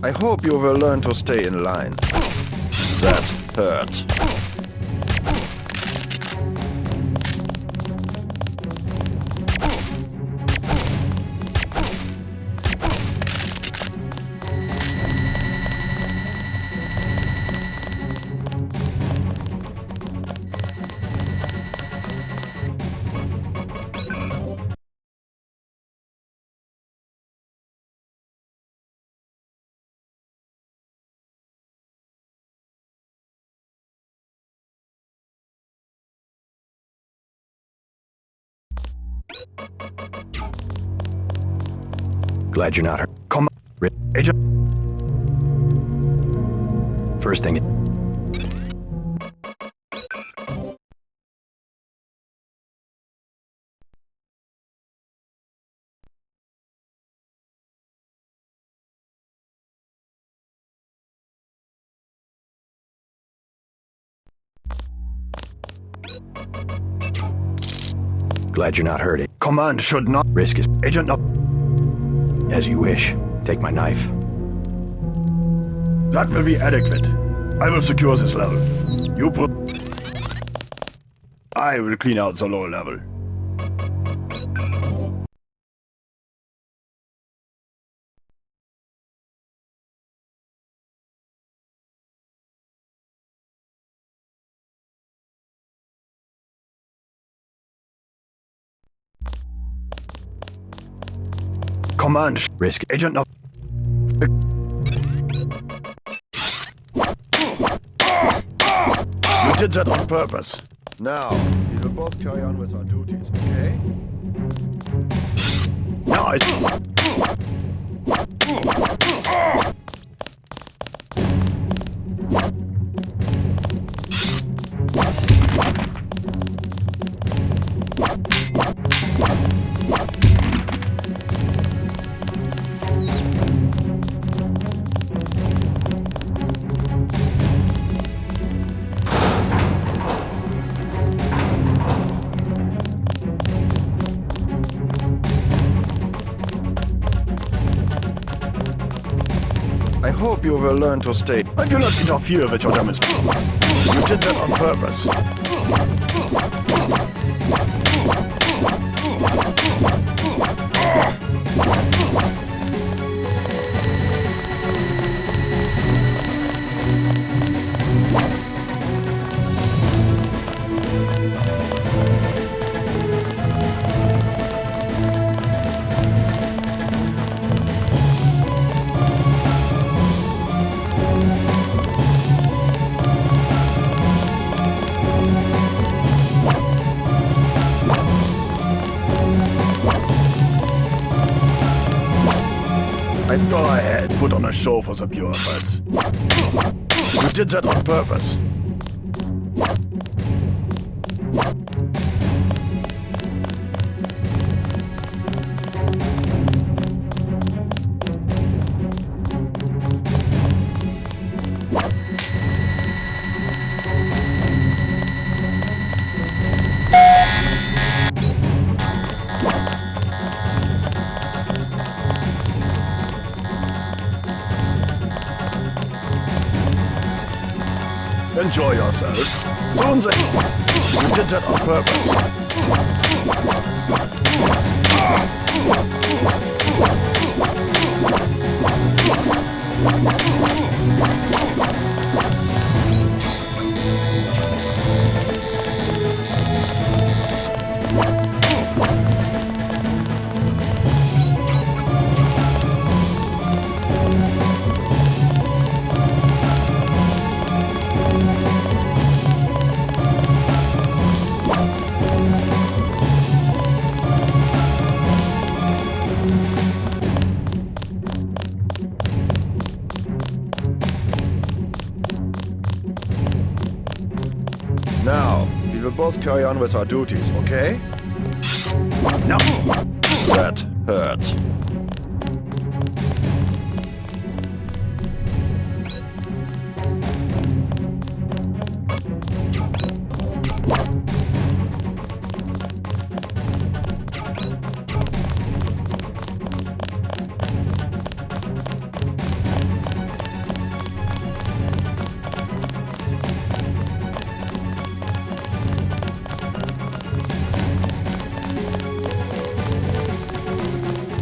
I hope you will learn to stay in line. That hurt. Glad you're not hurt. Come on, Agent. First thing. Glad you're not hurt. Command should not Risk is Agent not. as you wish. Take my knife. That will be adequate. I will secure this level. You put. I will clean out the lower level. Command Risk Agent not. You did that on purpose. Now, we will both carry on with our duties, okay? Now I... I hope you will learn to stay. I do not interfere with your demonstration. You did that on purpose. Go ahead, put on a show for the viewers. You did that on purpose. Enjoy yourself. Soon they... You did that on purpose. both carry on with our duties, okay? No! That hurt.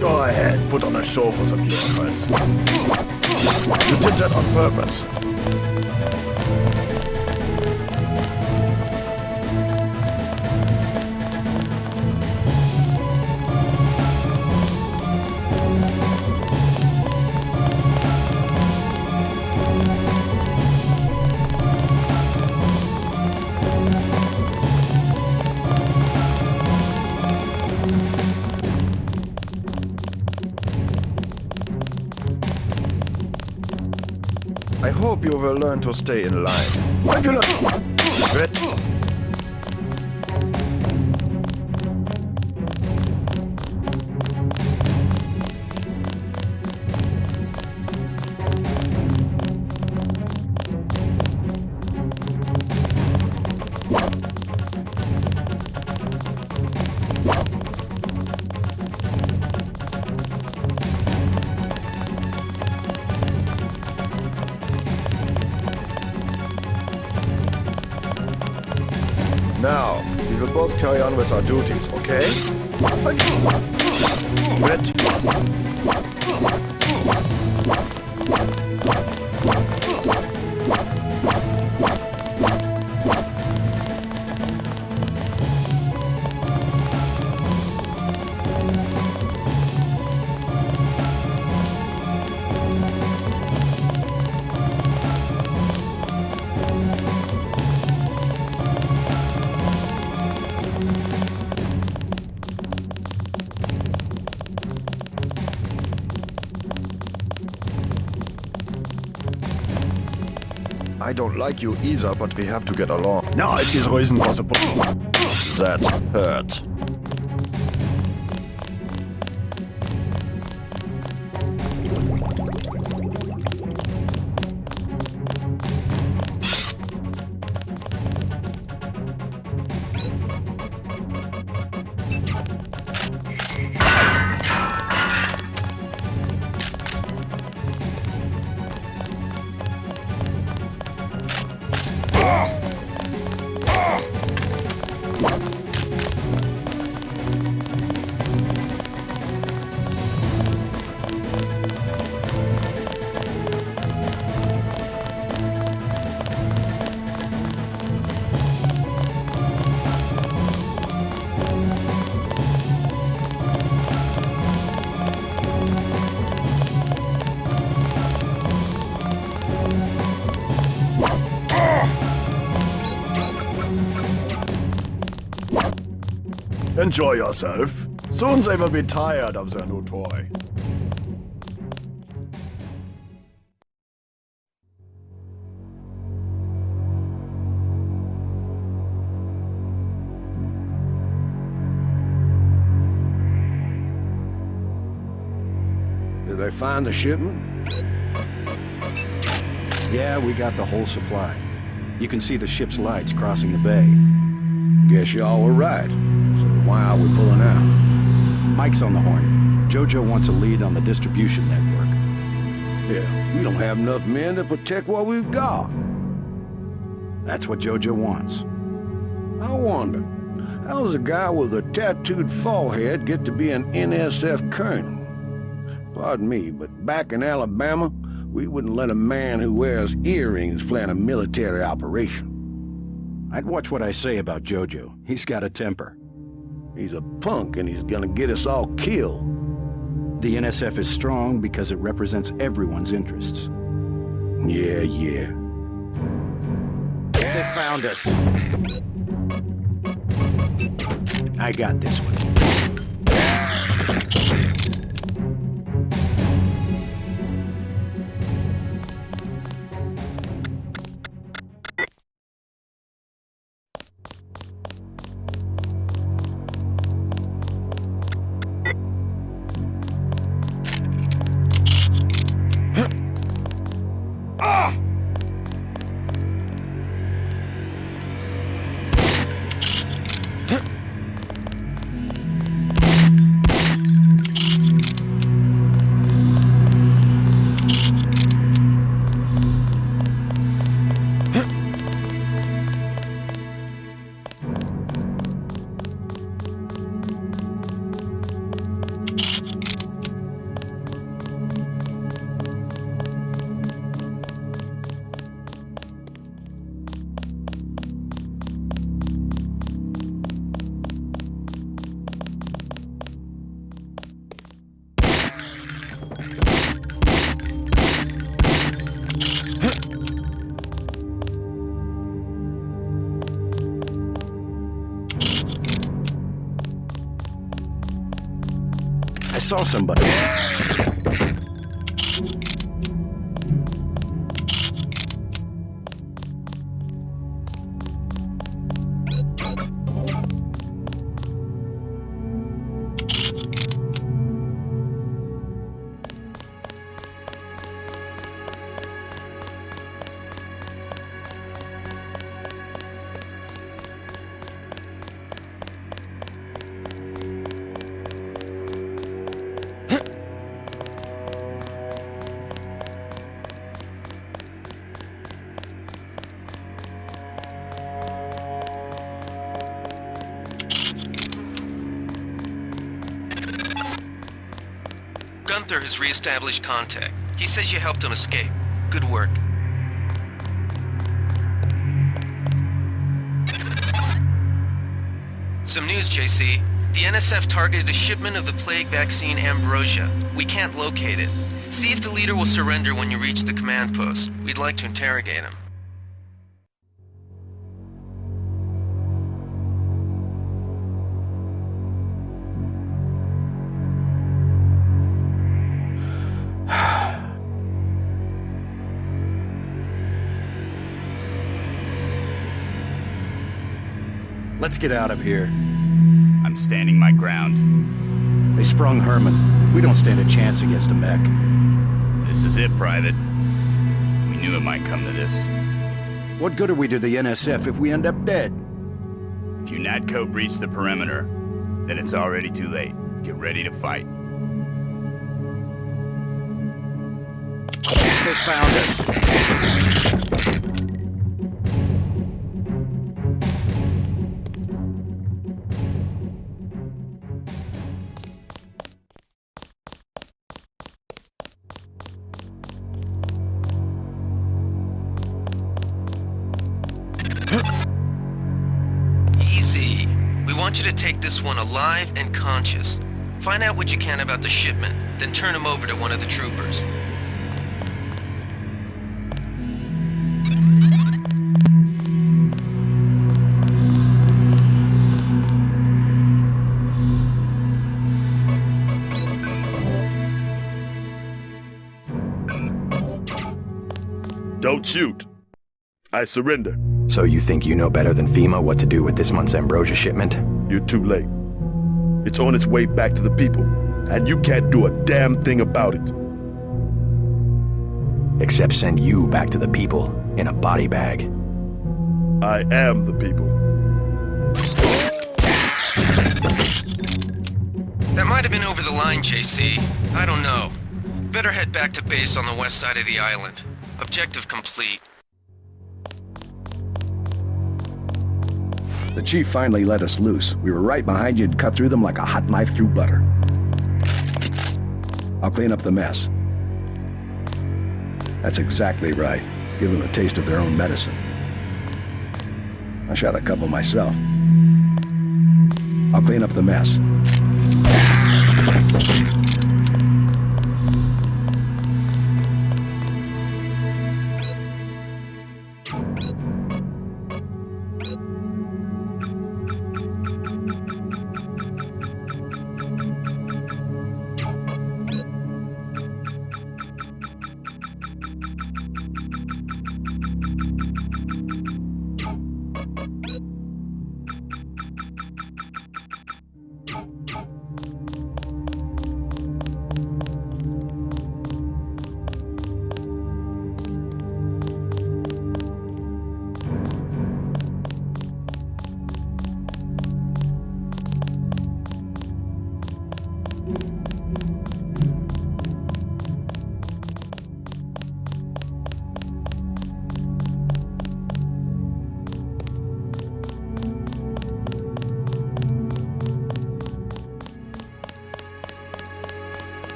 Go ahead, put on a show for the bureaucrats. You did that on purpose. I hope you will learn to stay in line. I do not... Red. Now, we will both carry on with our duties, okay? Red. I don't like you either, but we have to get along. Now I see the reason for the problem. That hurt. Enjoy yourself. Soon they will be tired of their new toy. Did they find the shipment? Yeah, we got the whole supply. You can see the ship's lights crossing the bay. Guess y'all were right. So why are we pulling out? Mike's on the horn. Jojo wants a lead on the distribution network. Yeah, we don't have enough men to protect what we've got. That's what Jojo wants. I wonder, how does a guy with a tattooed forehead get to be an NSF colonel? Pardon me, but back in Alabama, we wouldn't let a man who wears earrings plan a military operation. I'd watch what I say about Jojo. He's got a temper. He's a punk and he's gonna get us all killed. The NSF is strong because it represents everyone's interests. Yeah. They found us. I got this one. saw somebody. Gunther has re-established contact. He says you helped him escape. Good work. Some news, JC. The NSF targeted a shipment of the plague vaccine Ambrosia. We can't locate it. See if the leader will surrender when you reach the command post. We'd like to interrogate him. Let's get out of here. I'm standing my ground. They sprung Herman. We don't stand a chance against a mech. This is it, Private. We knew it might come to this. What good are we to the NSF if we end up dead? If you Natco breach the perimeter, then it's already too late. Get ready to fight. They found us. Easy. We want you to take this one alive and conscious. Find out what you can about the shipment, then turn him over to one of the troopers. Don't shoot. I surrender. So you think you know better than FEMA what to do with this month's Ambrosia shipment? You're too late. It's on its way back to the people, and you can't do a damn thing about it. Except send you back to the people in a body bag. I am the people. That might have been over the line, JC. I don't know. Better head back to base on the west side of the island. Objective complete. The chief finally let us loose. We were right behind you and cut through them like a hot knife through butter. I'll clean up the mess. That's exactly right. Give them a taste of their own medicine. I shot a couple myself. I'll clean up the mess.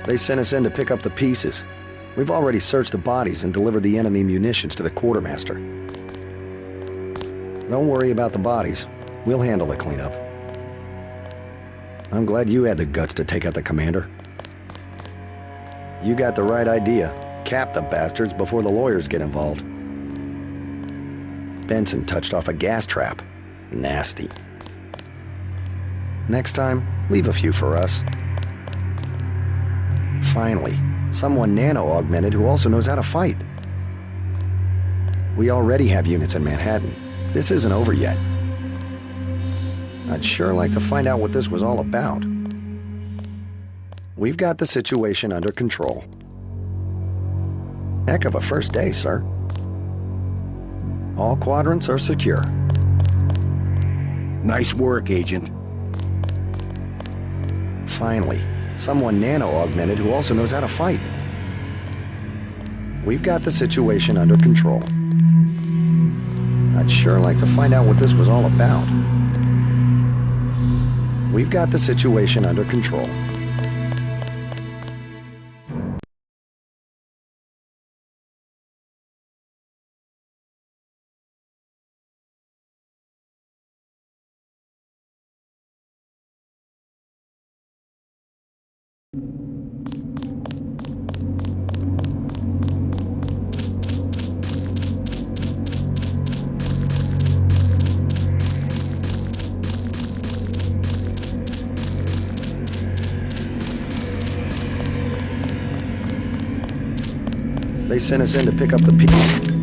They sent us in to pick up the pieces. We've already searched the bodies and delivered the enemy munitions to the quartermaster. Don't worry about the bodies. We'll handle the cleanup. I'm glad you had the guts to take out the commander. You got the right idea. Cap the bastards before the lawyers get involved. Benson touched off a gas trap. Nasty. Next time, leave a few for us. Finally, someone nano-augmented who also knows how to fight. We already have units in Manhattan. This isn't over yet. I'd sure like to find out what this was all about. We've got the situation under control. Heck of a first day, sir. All quadrants are secure. Nice work, Agent. Finally, someone nano-augmented who also knows how to fight. We've got the situation under control. I'd sure like to find out what this was all about. We've got the situation under control. They sent us in to pick up the people.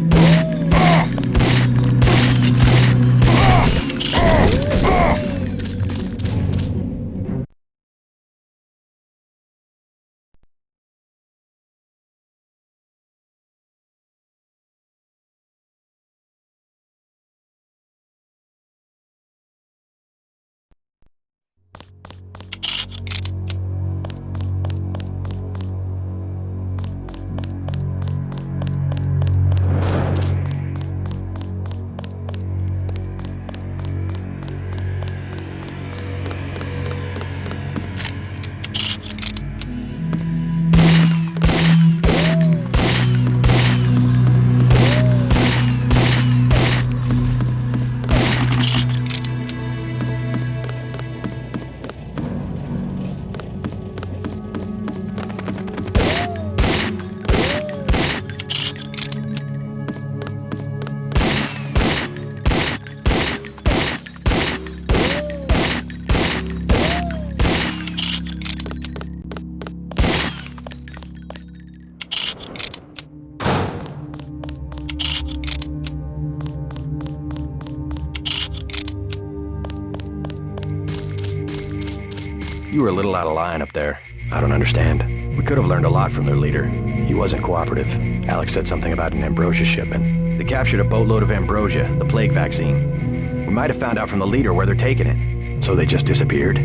You were a little out of line up there. I don't understand. We could have learned a lot from their leader. He wasn't cooperative. Alex said something about an ambrosia shipment. They captured a boatload of ambrosia, the plague vaccine. We might have found out from the leader where they're taking it. So they just disappeared.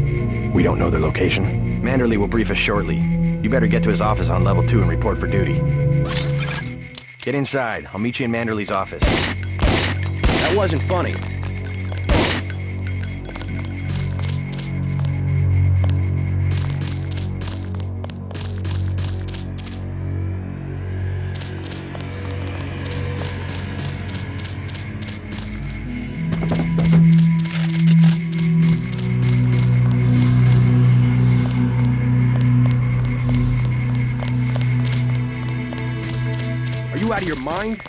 We don't know their location. Manderley will brief us shortly. You better get to his office on level 2 and report for duty. Get inside. I'll meet you in Manderley's office. That wasn't funny. Out of your mind?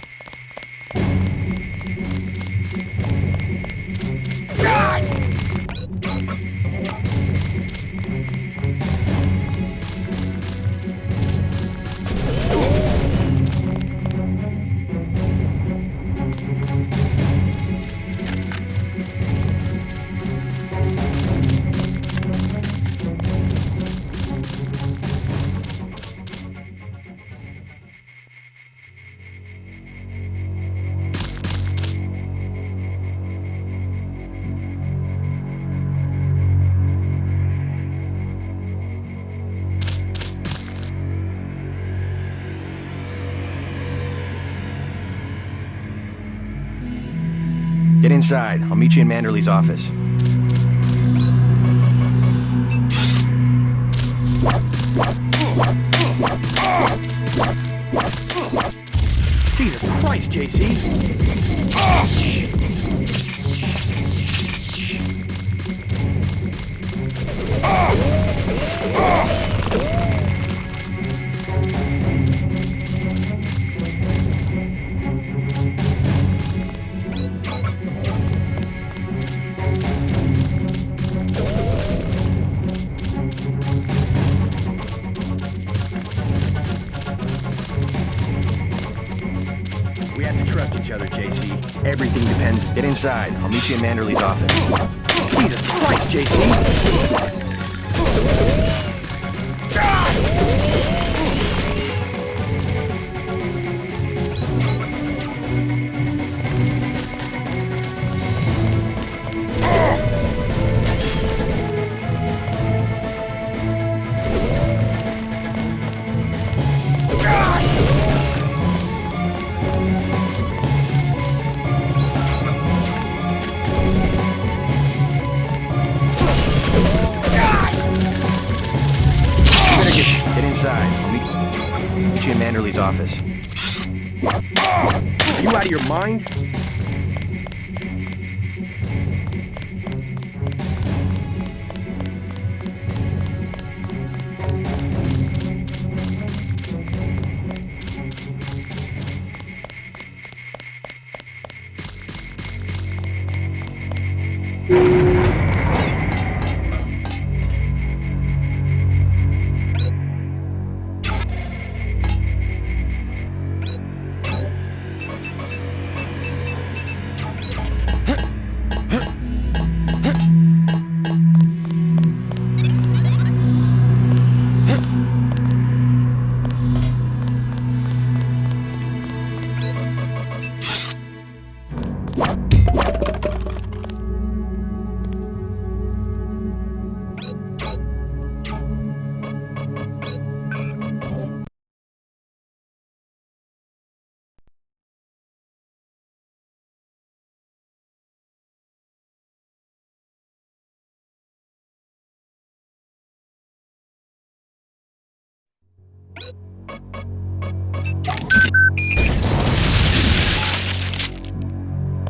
Get inside. I'll meet you in Manderley's office. Jesus Christ, JC! each other, JC. Everything depends. Get inside. I'll meet you in Manderley's office. Jesus Christ, JC! Manderley's office. Are you out of your mind?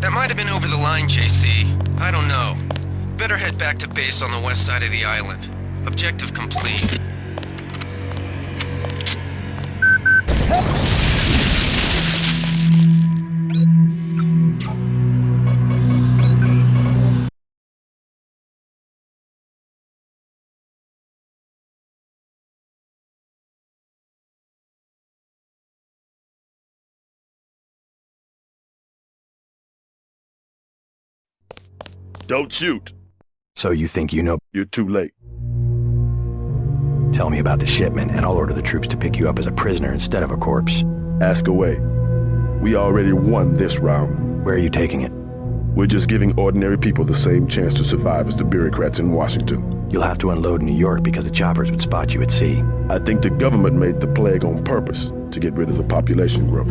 That might have been over the line, JC. I don't know. Better head back to base on the west side of the island. Objective complete. Don't shoot. So you think you know? You're too late. Tell me about the shipment, and I'll order the troops to pick you up as a prisoner instead of a corpse. Ask away. We already won this round. Where are you taking it? We're just giving ordinary people the same chance to survive as the bureaucrats in Washington. You'll have to unload in New York because the choppers would spot you at sea. I think the government made the plague on purpose to get rid of the population growth.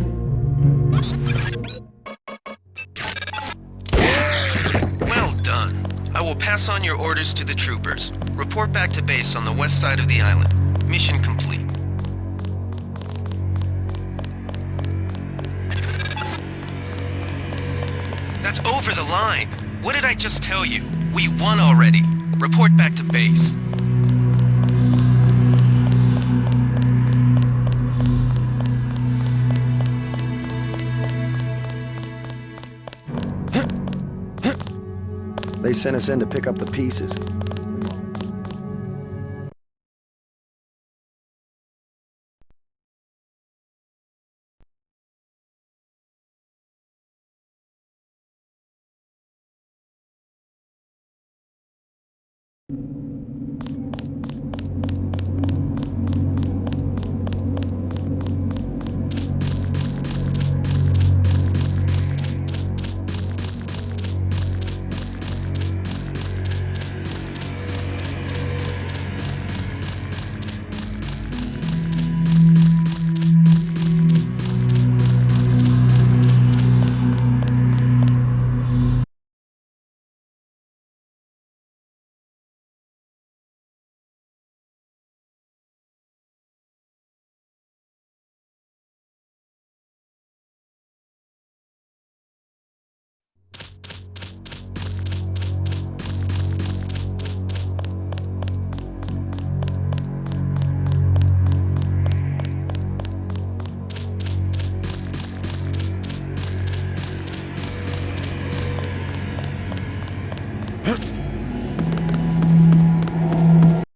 Well done. I will pass on your orders to the troopers. Report back to base on the west side of the island. Mission complete. That's over the line. What did I just tell you? We won already. Report back to base. They sent us in to pick up the pieces.